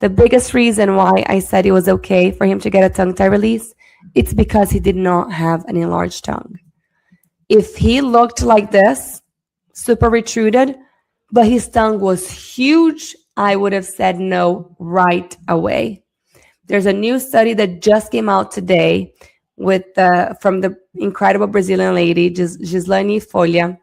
The biggest reason why I said it was okay for him to get a tongue tie release, it's because he did not have an enlarged tongue. If he looked like this, super retruded, but his tongue was huge, I would have said no right away. There's a new study that just came out today from the incredible Brazilian lady, Gislaine Folha,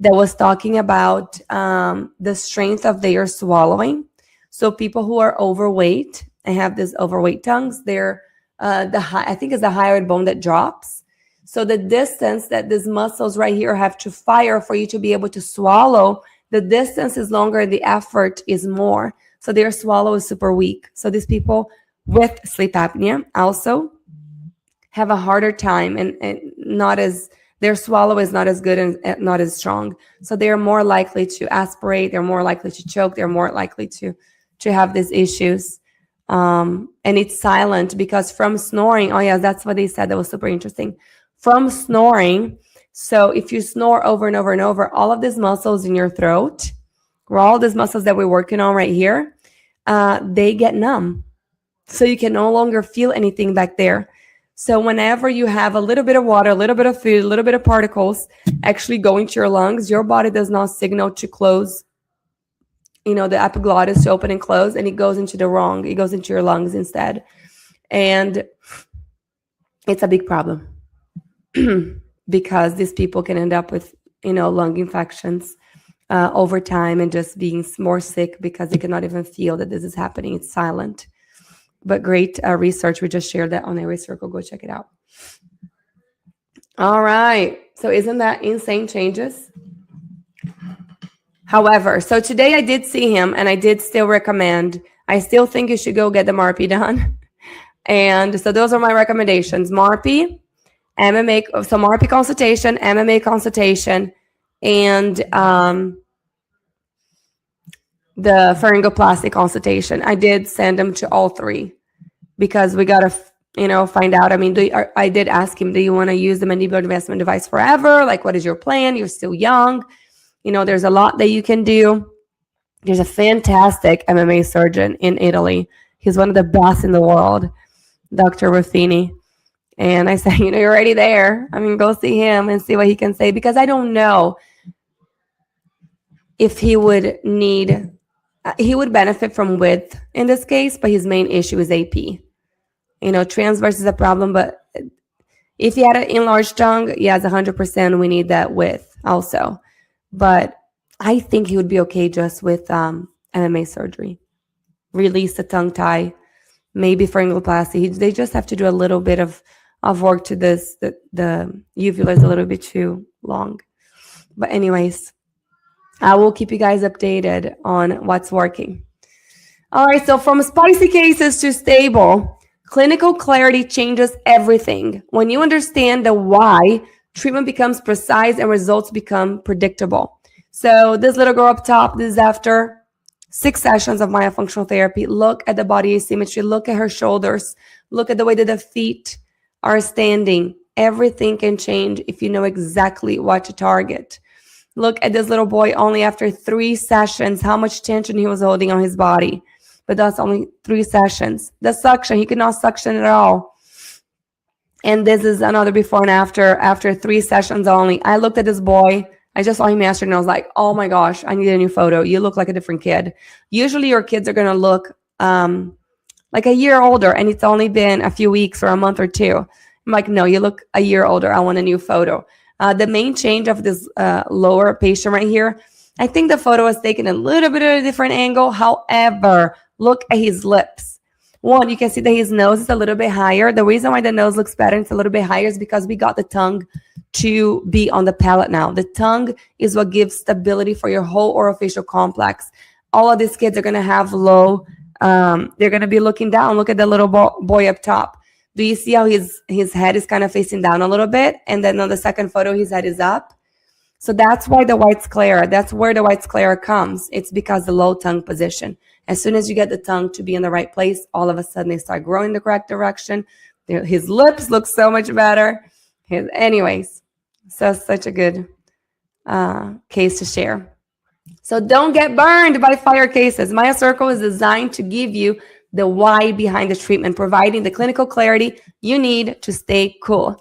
that was talking about the strength of their swallowing. So people who are overweight and have these overweight tongues, they're I think it's the hyoid bone that drops. So the distance that these muscles right here have to fire for you to be able to swallow, the distance is longer, the effort is more. So their swallow is super weak. So these people with sleep apnea also have a harder time and their swallow is not as good and not as strong. So they're more likely to aspirate, they're more likely to choke, they're more likely to have these issues. And it's silent because from snoring, oh yeah, that's what they said. That was super interesting. From snoring, so if you snore over and over and over, all of these muscles in your throat, or all these muscles that we're working on right here, they get numb. So you can no longer feel anything back there. So whenever you have a little bit of water, a little bit of food, a little bit of particles actually going to your lungs, your body does not signal to close, the epiglottis to open and close, and it goes into it goes into your lungs instead. And it's a big problem because these people can end up with, lung infections over time and just being more sick because they cannot even feel that this is happening. It's silent. But great research. We just shared that on Airway Circle. Go check it out. All right. So isn't that insane changes? However, so today I did see him and I did still recommend. I still think you should go get the MARPE done. And so those are my recommendations. MARPE, MMA, so MARPE consultation, MMA consultation, and the pharyngoplasty consultation. I did send them to all three because we got to, find out. I mean, I did ask him, do you want to use the mandibular advancement device forever? Like, what is your plan? You're still young. There's a lot that you can do. There's a fantastic MMA surgeon in Italy. He's one of the best in the world, Dr. Ruffini. And I said, you're already there. I mean, go see him and see what he can say, because I don't know if he would benefit from width in this case, but his main issue is AP. Transverse is a problem, but if he had an enlarged tongue, yes, 100% we need that width also. But I think he would be okay just with MMA surgery. Release the tongue tie, maybe pharyngoplasty. They just have to do a little bit of work to this. The uvula is a little bit too long. But anyways, I will keep you guys updated on what's working. All right, so from spicy cases to stable, clinical clarity changes everything. When you understand the why, treatment becomes precise and results become predictable. So this little girl up top, this is after 6 sessions of myofunctional therapy. Look at the body asymmetry. Look at her shoulders. Look at the way that the feet are standing. Everything can change if you know exactly what to target. Look at this little boy only after 3 sessions, how much tension he was holding on his body. But that's only 3 sessions. The suction, he could not suction at all. And this is another before and after 3 sessions only. I looked at this boy. I just saw him yesterday and I was like, oh my gosh, I need a new photo. You look like a different kid. Usually your kids are going to look like a year older, and it's only been a few weeks or a month or 2. I'm like, no, you look a year older. I want a new photo. The main change of this lower patient right here, I think the photo was taken a little bit of a different angle. However, look at his lips. One, you can see that his nose is a little bit higher. The reason why the nose looks better and it's a little bit higher is because we got the tongue to be on the palate now. The tongue is what gives stability for your whole orofacial complex. All of these kids are going to have low, they're going to be looking down. Look at the little boy up top. Do you see how his head is kind of facing down a little bit? And then on the second photo, his head is up. So that's why the white sclera, that's where the white sclera comes. It's because the low tongue position. As soon as you get the tongue to be in the right place, all of a sudden they start growing the correct direction. His lips look so much better. Anyways, so such a good case to share. So don't get burned by fire cases. Myo Circle is designed to give you the why behind the treatment, providing the clinical clarity you need to stay cool.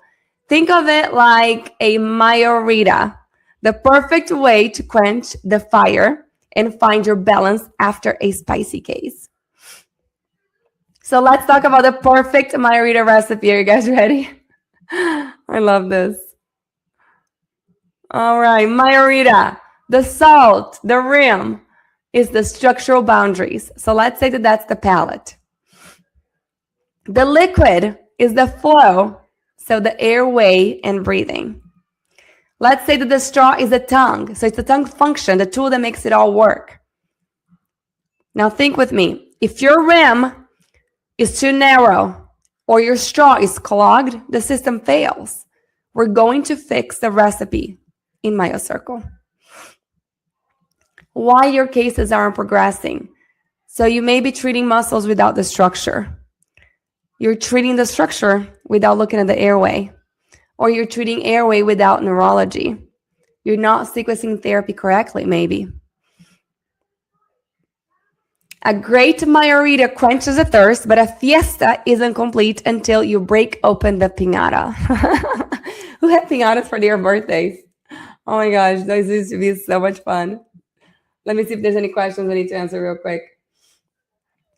Think of it like a Mayorita, the perfect way to quench the fire and find your balance after a spicy case. So let's talk about the perfect Mayorita recipe. Are you guys ready? I love this. All right, Mayorita, the salt, the rim is the structural boundaries. So let's say that that's the palate. The liquid is the flow, so the airway and breathing. Let's say that the straw is the tongue. So it's the tongue function, the tool that makes it all work. Now think with me. If your rim is too narrow or your straw is clogged, the system fails. We're going to fix the recipe in Myo Circle. Why your cases aren't progressing? So you may be treating muscles without the structure. You're treating the structure without looking at the airway. Or you're treating airway without neurology. You're not sequencing therapy correctly, maybe. A great margarita quenches the thirst, but a fiesta isn't complete until you break open the piñata. Who had piñatas for their birthdays? Oh my gosh, those used to be so much fun. Let me see if there's any questions I need to answer real quick.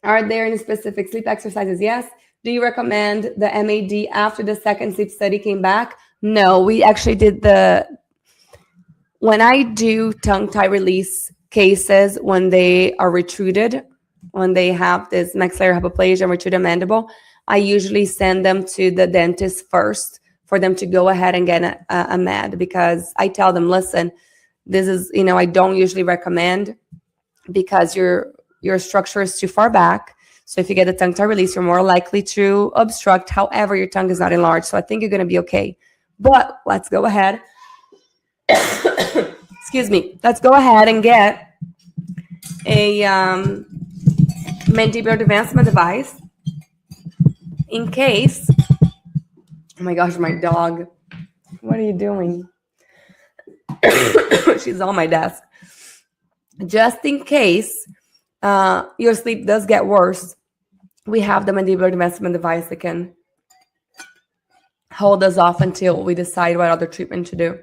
Are there any specific sleep exercises? Yes. Do you recommend the MAD after the second sleep study came back? No, we actually did when I do tongue tie release cases, when they are retruded, when they have this maxillary hypoplasia and retruded mandible, I usually send them to the dentist first for them to go ahead and get a MAD, because I tell them, listen, this is, I don't usually recommend, because your structure is too far back. So if you get a tongue tie release, you're more likely to obstruct. However, your tongue is not enlarged. So I think you're going to be okay. But let's go ahead. Excuse me. Let's go ahead and get a mandibular advancement device in case. Oh my gosh, my dog. What are you doing? She's on my desk. Just in case your sleep does get worse, we have the mandibular advancement device that can hold us off until we decide what other treatment to do.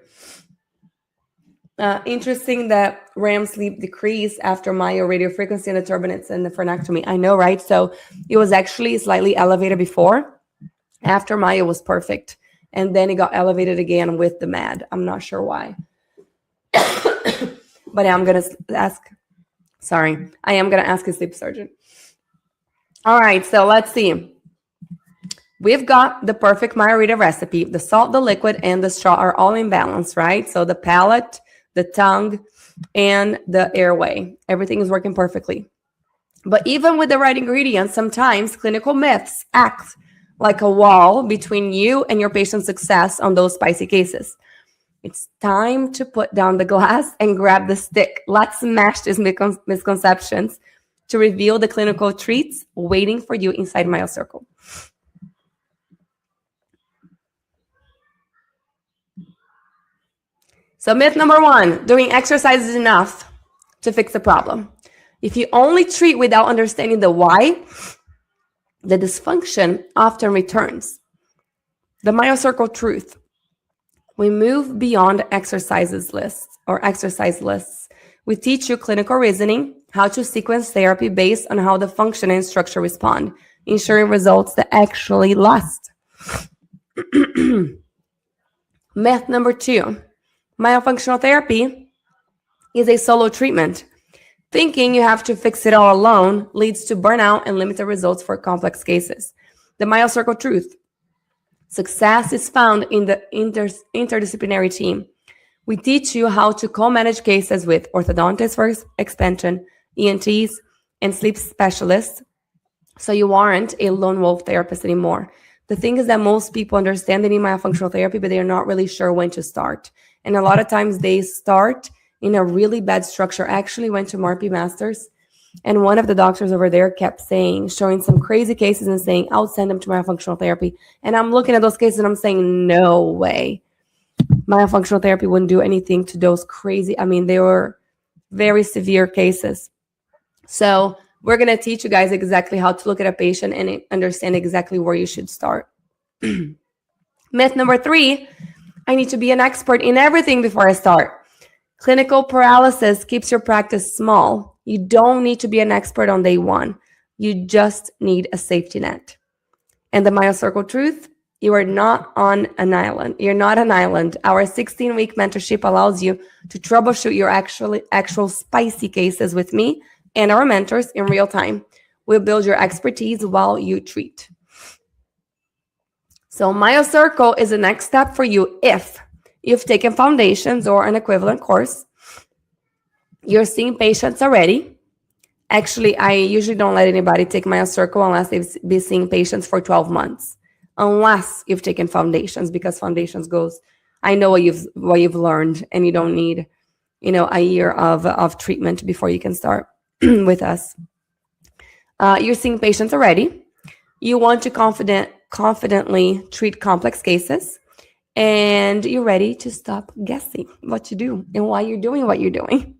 Interesting that REM sleep decreased after myo radiofrequency and the turbinates and the frenectomy. I know, right? So it was actually slightly elevated before. After myo was perfect. And then it got elevated again with the MAD. I'm not sure why. But I am going to ask a sleep surgeon. All right, so let's see. We've got the perfect margarita recipe. The salt, the liquid, and the straw are all in balance, right? So the palate, the tongue, and the airway. Everything is working perfectly. But even with the right ingredients, sometimes clinical myths act like a wall between you and your patient's success on those spicy cases. It's time to put down the glass and grab the stick. Let's smash these misconceptions to reveal the clinical treats waiting for you inside Myo Circle. So myth number 1, doing exercise is enough to fix the problem. If you only treat without understanding the why, the dysfunction often returns. The Myo Circle truth. We move beyond exercise lists. We teach you clinical reasoning, how to sequence therapy based on how the function and structure respond, ensuring results that actually last. Myth number 2, myofunctional therapy is a solo treatment. Thinking you have to fix it all alone leads to burnout and limited results for complex cases. The Myo Circle truth. Success is found in the interdisciplinary team. We teach you how to co-manage cases with orthodontists for expansion, ENTs, and sleep specialists, so you aren't a lone wolf therapist anymore. The thing is that most people understand they need myofunctional therapy, but they're not really sure when to start. And a lot of times they start in a really bad structure. I actually went to MARPI Masters, and one of the doctors over there kept showing some crazy cases and saying, I'll send them to myofunctional therapy. And I'm looking at those cases and I'm saying, no way. Myofunctional therapy wouldn't do anything to those crazy. They were very severe cases. So we're going to teach you guys exactly how to look at a patient and understand exactly where you should start. Myth number 3, I need to be an expert in everything before I start. Clinical paralysis keeps your practice small. You don't need to be an expert on day 1. You just need a safety net. And the Myo Circle truth, you are not on an island. You're not an island. Our 16-week mentorship allows you to troubleshoot your actual spicy cases with me and our mentors in real time. We'll build your expertise while you treat. So Myo Circle is the next step for you if you've taken foundations or an equivalent course. You're seeing patients already. Actually, I usually don't let anybody take Myo Circle unless they've been seeing patients for 12 months. Unless you've taken foundations, because foundations goes, I know what you've learned, and you don't need, a year of treatment before you can start with us. You're seeing patients already. You want to confidently treat complex cases, and you're ready to stop guessing what you do and why you're doing what you're doing.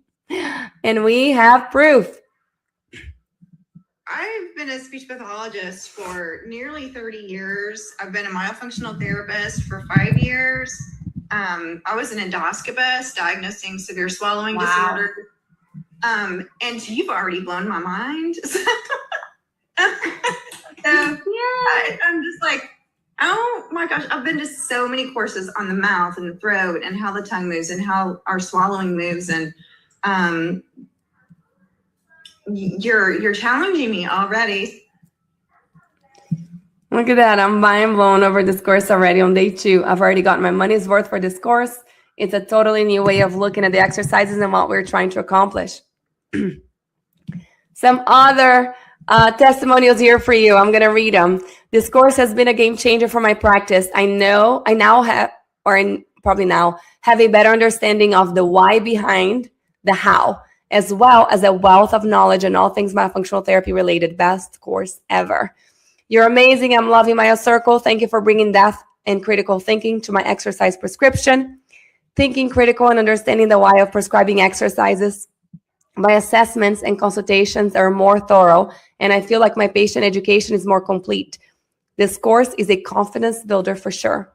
And we have proof. I've been a speech pathologist for nearly 30 years. I've been a myofunctional therapist for 5 years. I was an endoscopist diagnosing severe swallowing disorder. And you've already blown my mind. I'm just like, oh my gosh, I've been to so many courses on the mouth and the throat and how the tongue moves and how our swallowing moves. And you're challenging me already. Look at that. I'm mind blown over this course already on day 2. I've already gotten my money's worth for this course. It's a totally new way of looking at the exercises and what we're trying to accomplish. Some other testimonials here for you. I'm going to read them. This course has been a game changer for my practice. I now have, or probably now, have a better understanding of the why behind the how, as well as a wealth of knowledge on all things myofunctional therapy related. Best course ever. You're amazing. I'm loving Myo Circle. Thank you for bringing depth and critical thinking to my exercise prescription. Thinking critical and understanding the why of prescribing exercises. My assessments and consultations are more thorough, and I feel like my patient education is more complete. This course is a confidence builder for sure.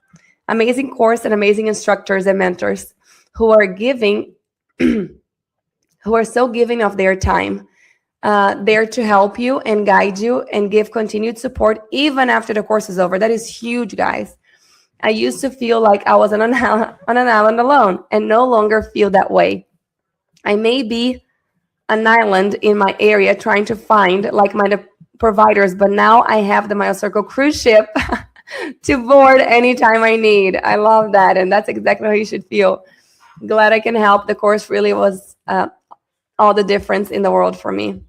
Amazing course and amazing instructors and mentors who are giving, who are so giving of their time, there to help you and guide you and give continued support even after the course is over. That is huge, guys. I used to feel like I was on an island alone and no longer feel that way. I may be an island in my area trying to find like-minded providers, but now I have the Myo Circle cruise ship to board anytime I need. I love that, and that's exactly how you should feel. Glad I can help. The course really was all the difference in the world for me.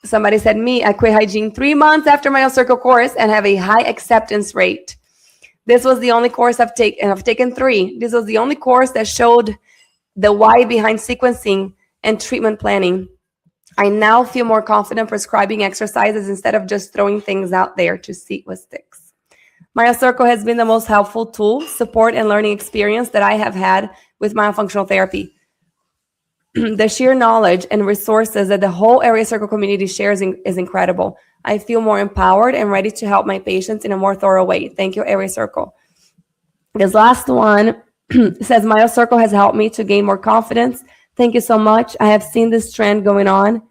Somebody said, I quit hygiene 3 months after Myo Circle course and have a high acceptance rate. This was the only course I've taken, and I've taken 3. This was the only course that showed the why behind sequencing and treatment planning. I now feel more confident prescribing exercises instead of just throwing things out there to see what sticks. Myo Circle has been the most helpful tool, support, and learning experience that I have had with myofunctional therapy. The sheer knowledge and resources that the whole Airway Circle community shares is incredible. I feel more empowered and ready to help my patients in a more thorough way. Thank you, Airway Circle. This last one says, Myo Circle has helped me to gain more confidence. Thank you so much. I have seen this trend going on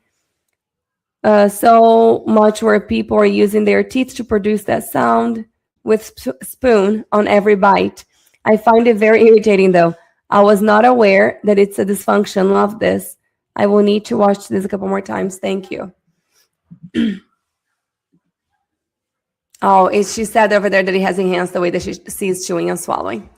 so much where people are using their teeth to produce that sound with spoon on every bite. I find it very irritating though. I was not aware that it's a dysfunction. Love this. I will need to watch this a couple more times. Thank you. She said over there that he has enhanced the way that she sees chewing and swallowing.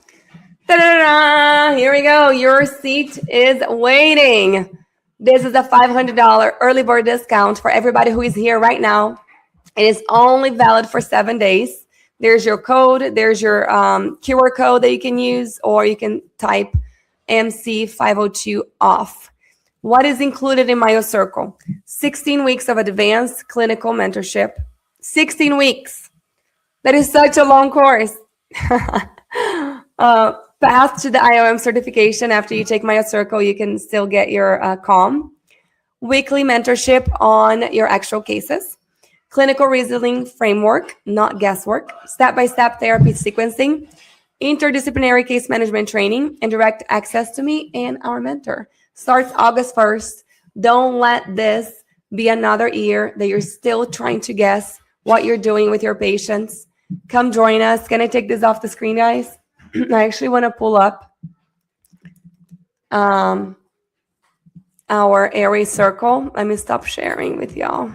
Ta-da-da! Here we go. Your seat is waiting. This is a $500 early bird discount for everybody who is here right now. It is only valid for 7 days. There's your code. There's your QR code that you can use, or you can type MC502 off. What is included in Myo Circle? 16 weeks of advanced clinical mentorship. 16 weeks. That is such a long course. Path to the IOM certification. After you take Myo Circle, you can still get your COM. Weekly mentorship on your actual cases. Clinical reasoning framework, not guesswork. Step-by-step therapy sequencing. Interdisciplinary case management training. And direct access to me and our mentor. Starts August 1st. Don't let this be another year that you're still trying to guess what you're doing with your patients. Come join us. Can I take this off the screen, guys? I actually want to pull up our Airway Circle. Let me stop sharing with y'all.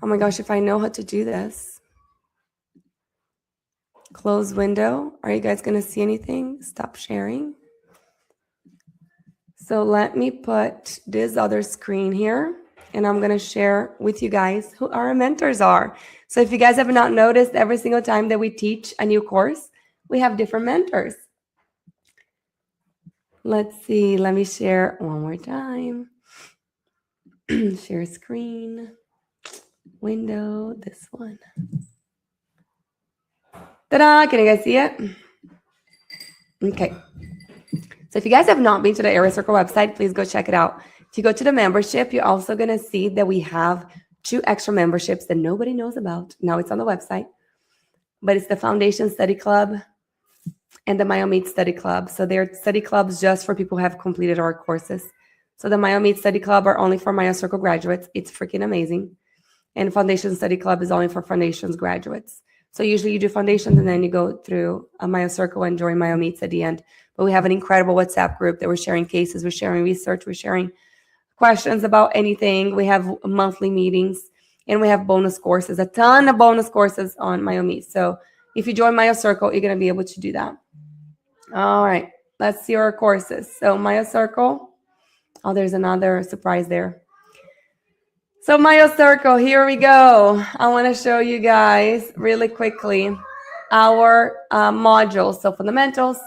Oh my gosh, if I know how to do this. Close window. Are you guys going to see anything? Stop sharing. So let me put this other screen here, and I'm going to share with you guys who our mentors are. So if you guys have not noticed, every single time that we teach a new course, we have different mentors. Let's see. Let me share one more time. Share screen. Window. This one. Ta-da! Can you guys see it? Okay. So if you guys have not been to the Airway Circle website, please go check it out. If If you go to the membership, you're also going to see that we have 2 extra memberships that nobody knows about. Now it's on the website, but it's the Foundation Study Club and the MyoMeet Study Club. So they're study clubs just for people who have completed our courses. So the MyoMeet Study Club are only for Myo Circle graduates. It's freaking amazing. And Foundation Study Club is only for Foundations graduates. So usually you do Foundations and then you go through a Myo Circle and join MyoMeets at the end. But we have an incredible WhatsApp group that we're sharing cases, we're sharing research, we're sharing questions about anything. We have monthly meetings and we have bonus courses, a ton of bonus courses on MyoMeet. So if you join Myo Circle, you're going to be able to do that. All right, let's see our courses. So Myo Circle. Oh, there's another surprise there. So Myo Circle, here we go. I want to show you guys really quickly our modules. So fundamentals,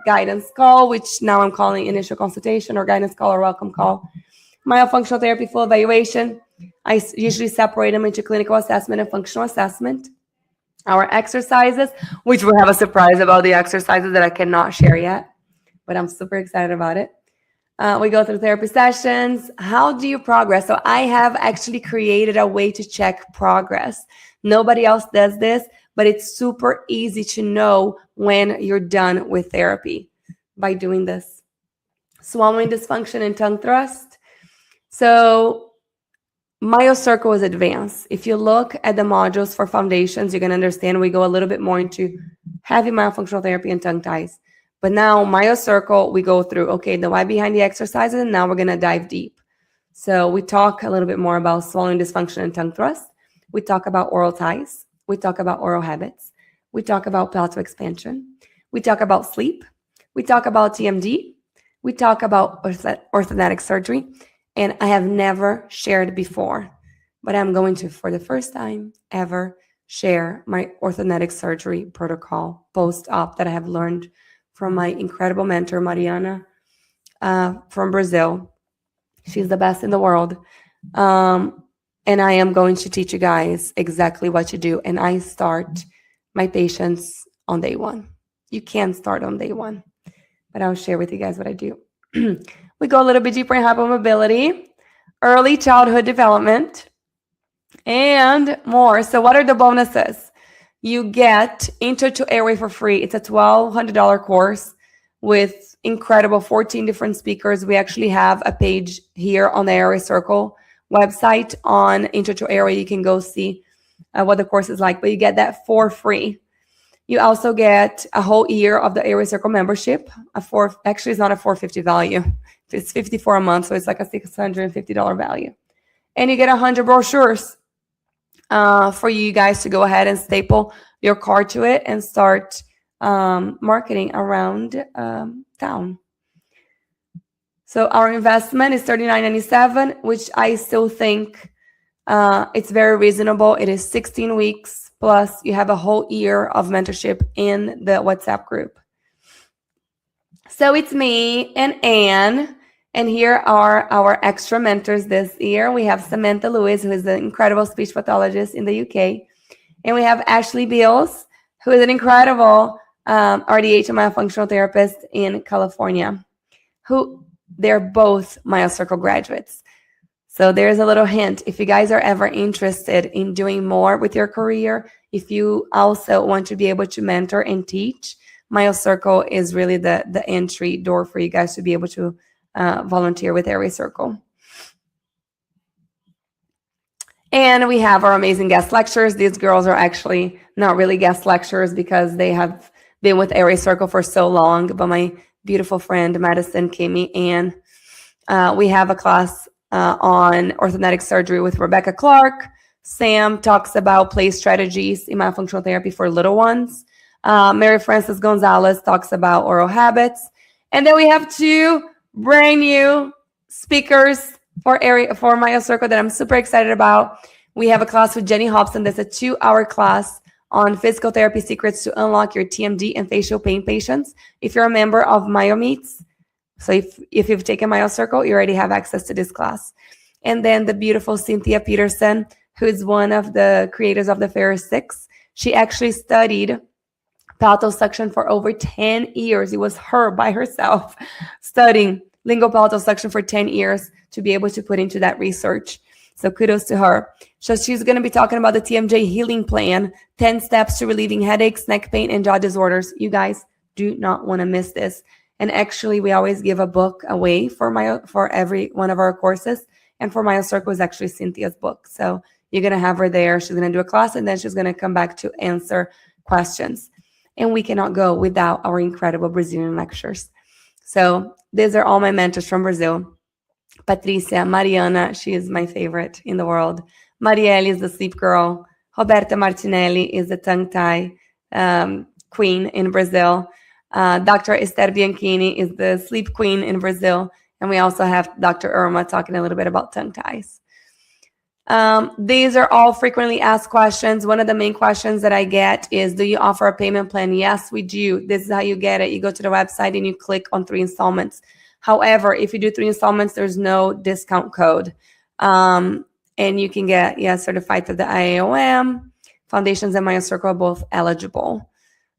guidance call, which now I'm calling initial consultation or guidance call or welcome call. Myofunctional therapy full evaluation. I usually separate them into clinical assessment and functional assessment. Our exercises, which we have a surprise about the exercises that I cannot share yet, but I'm super excited about it. We go through therapy sessions. How do you progress? So I have actually created a way to check progress. Nobody else does this, but it's super easy to know when you're done with therapy by doing this. Swallowing dysfunction and tongue thrust. So Myo Circle is advanced. If you look at the modules for foundations, you're going to understand we go a little bit more into heavy myofunctional therapy and tongue ties. But now Myo Circle, we go through, okay, the why behind the exercises, and now we're going to dive deep. So we talk a little bit more about swallowing dysfunction and tongue thrust. We talk about oral ties. We talk about oral habits. We talk about palatal expansion. We talk about sleep. We talk about TMD. We talk about orthodontic surgery. And I have never shared before, but I'm going to, for the first time ever, share my orthodontic surgery protocol post-op that I have learned from my incredible mentor, Mariana, from Brazil. She's the best in the world. And I am going to teach you guys exactly what to do. And I start my patients on day 1. You can start on day 1, but I'll share with you guys what I do. We go a little bit deeper in hypermobility, early childhood development, and more. So what are the bonuses? You get Intro to Airway for free. It's a $1,200 course with incredible 14 different speakers. We actually have a page here on the Airway Circle website on Intro to Airway. You can go see what the course is like, but you get that for free. You also get a whole year of the Airway Circle membership. Actually, it's not a $450 value. It's $54 a month, so it's like a $650 value. And you get 100 brochures for you guys to go ahead and staple your card to it and start marketing around town. So our investment is $39.97, which I still think it's very reasonable. It is 16 weeks, plus you have a whole year of mentorship in the WhatsApp group. So it's me and Anne, and here are our extra mentors this year. We have Samantha Lewis, who is an incredible speech pathologist in the UK. And we have Ashley Beals, who is an incredible RDH and myofunctional therapist in California, who they're both Myo Circle graduates. So there's a little hint. If you guys are ever interested in doing more with your career, if you also want to be able to mentor and teach, Myo Circle is really the entry door for you guys to be able to volunteer with Airway Circle. And we have our amazing guest lecturers. These girls are actually not really guest lecturers because they have been with Airway Circle for so long, but my beautiful friend, Madison, Kimmy, and we have a class on orthodontic surgery with Rebecca Clark. Sam talks about play strategies in myofunctional therapy for little ones. Mary Frances Gonzalez talks about oral habits. And then we have 2 brand new speakers for Myo Circle that I'm super excited about. We have a class with Jenny Hobson. That's a 2-hour class on physical therapy secrets to unlock your TMD and facial pain patients. If you're a member of MyoMeets, so if you've taken Myo Circle, you already have access to this class. And then the beautiful Cynthia Peterson, who is one of the creators of the Ferris 6. She actually studied palatal suction for over 10 years. It was her by herself studying Lingopalatal suction for 10 years to be able to put into that research. So kudos to her. So she's going to be talking about the TMJ healing plan, 10 steps to relieving headaches, neck pain, and jaw disorders. You guys do not want to miss this. And actually, we always give a book away for every one of our courses. And for Myo Circle is actually Cynthia's book. So you're going to have her there. She's going to do a class, and then she's going to come back to answer questions. And we cannot go without our incredible Brazilian lectures. So these are all my mentors from Brazil. Patricia, Mariana, she is my favorite in the world. Marielle is the sleep girl. Roberta Martinelli is the tongue-tie queen in Brazil. Dr. Esther Bianchini is the sleep queen in Brazil. And we also have Dr. Irma talking a little bit about tongue-ties. These are all frequently asked questions. One of the main questions that I get is, do you offer a payment plan? Yes, we do. This is how you get it. You go to the website and you click on 3 installments. However, if you do 3 installments, there's no discount code. And you can get, certified through the IAOM. Foundations and Myo Circle are both eligible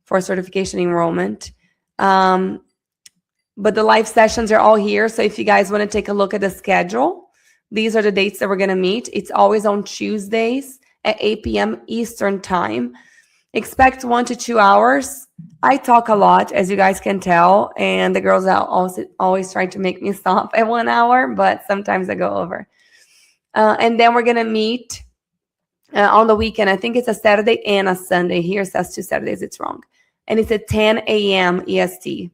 for certification enrollment. But the live sessions are all here. So if you guys want to take a look at the schedule, these are the dates that we're going to meet. It's always on Tuesdays at 8 p.m. Eastern time. Expect 1 to 2 hours. I talk a lot, as you guys can tell, and the girls are also always trying to make me stop at 1 hour, but sometimes I go over. And then we're going to meet on the weekend. I think it's a Saturday and a Sunday. Here it says 2 Saturdays. It's wrong. And it's at 10 a.m. EST.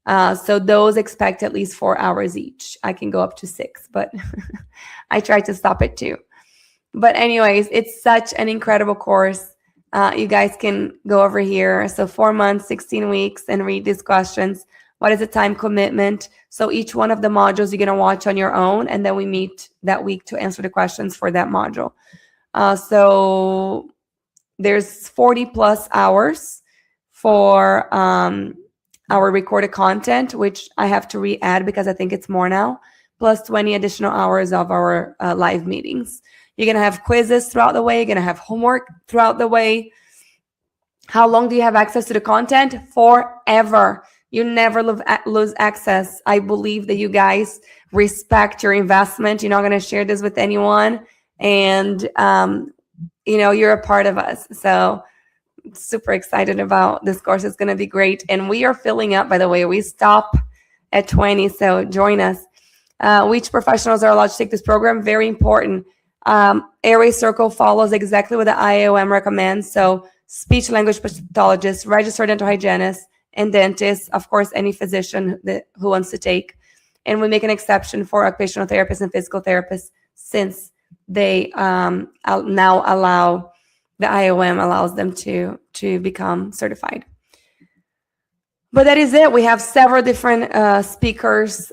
So those expect at least 4 hours each. I can go up to 6, but I try to stop at 2. But anyways, it's such an incredible course. You guys can go over here. So 4 months, 16 weeks, and read these questions. What is the time commitment? So each one of the modules you're going to watch on your own, and then we meet that week to answer the questions for that module. So there's 40 plus hours for our recorded content, which I have to re-add because I think it's more now, plus 20 additional hours of our live meetings. You're going to have quizzes throughout the way. You're going to have homework throughout the way. How long do you have access to the content? Forever. You never lose access. I believe that you guys respect your investment. You're not going to share this with anyone. And, you're a part of us. So super excited about this course. It's going to be great. And we are filling up, by the way. We stop at 20, so join us. Which professionals are allowed to take this program? Very important. Airway Circle follows exactly what the IAOM recommends. So speech language pathologists, registered dental hygienists, and dentists, of course, any physician who wants to take. And we make an exception for occupational therapists and physical therapists since they now allow, the IOM allows them to become certified. But that is it. We have several different speakers,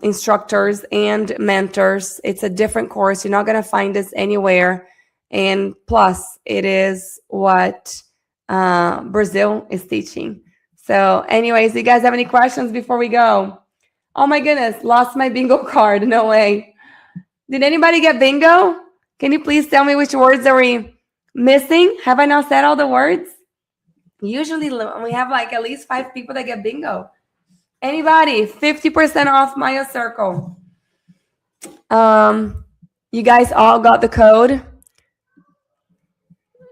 instructors, and mentors. It's a different course. You're not going to find this anywhere. And plus, it is what Brazil is teaching. So anyways, do you guys have any questions before we go? Oh my goodness, lost my bingo card. No way. Did anybody get bingo? Can you please tell me which words are we missing? Have I not said all the words? Usually we have like at least 5 people that get bingo. Anybody? 50% off Myo Circle. You guys all got the code?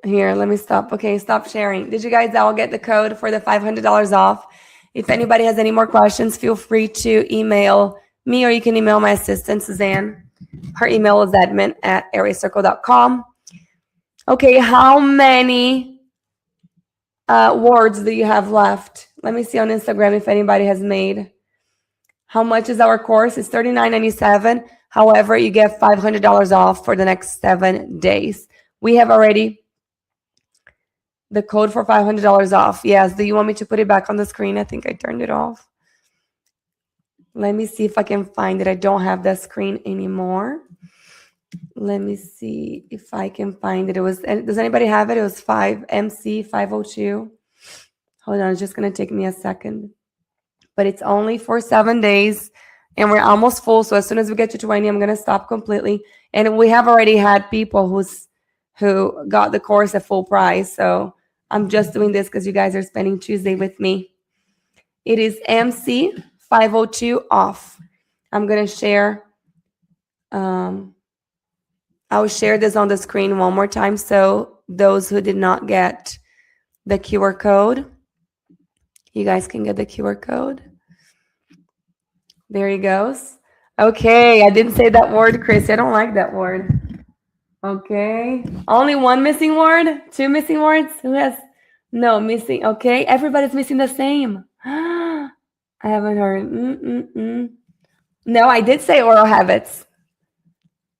Here, let me stop. Okay, stop sharing. Did you guys all get the code for the $500 off? If anybody has any more questions, feel free to email me, or you can email my assistant, Suzanne. Her email is admin@airway-circle.com. Okay, how many words do you have left? Let me see on Instagram if anybody has made. How much is our course? It's $39.97. However, you get $500 off for the next 7 days. We have already the code for $500 off. Yes. Do you want me to put it back on the screen? I think I turned it off. Let me see if I can find it. I don't have that screen anymore. Let me see if I can find it. Does anybody have it? It was 5MC502. Hold on. It's just going to take me a second. But it's only for 7 days. And we're almost full. So as soon as we get to 20, I'm going to stop completely. And we have already had people who got the course at full price. So I'm just doing this because you guys are spending Tuesday with me. It is MC502 off. I'm going to share. I'll share this on the screen one more time. So those who did not get the QR code, you guys can get the QR code. There he goes. Okay, I didn't say that word, Chrissy. I don't like that word. Okay. Only one missing word? Two missing words? Who has? No, missing. Okay, everybody's missing the same. I haven't heard. No, I did say oral habits.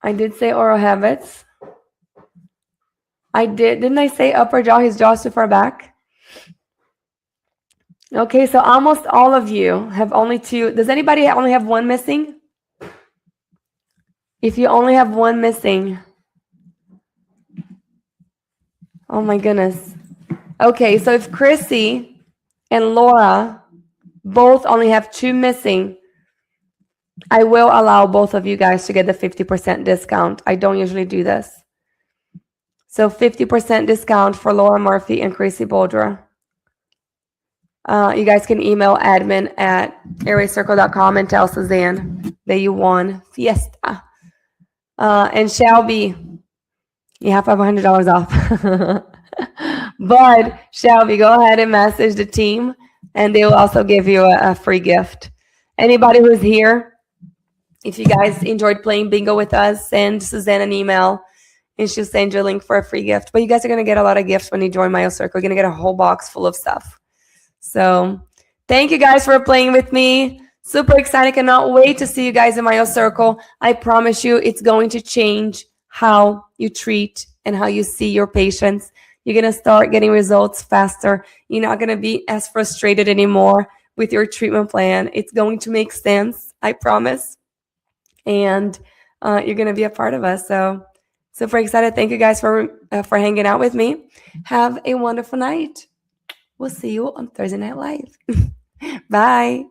I did say oral habits. I did. Didn't I say upper jaw? His jaw's too far back. Okay, so almost all of you have only two. Does anybody only have one missing? If you only have one missing. Oh my goodness. Okay, so if Chrissy and Laura both only have two missing, I will allow both of you guys to get the 50% discount. I don't usually do this. So 50% discount for Laura Murphy and Chrissy Boldra. You guys can email admin@airway-circle.com and tell Suzanne that you won Fiesta. And Shelby, you have $500 off. But Shelby, go ahead and message the team, and they will also give you a free gift. Anybody who's here, if you guys enjoyed playing bingo with us, send Suzanne an email, and she'll send you a link for a free gift. But you guys are going to get a lot of gifts when you join Myo Circle. You're going to get a whole box full of stuff. So thank you guys for playing with me. Super excited. Cannot wait to see you guys in Myo Circle. I promise you it's going to change how you treat and how you see your patients. You're going to start getting results faster. You're not going to be as frustrated anymore with your treatment plan. It's going to make sense, I promise. And you're going to be a part of us. So super excited. Thank you guys for hanging out with me. Have a wonderful night. We'll see you on Thursday Night Live. Bye.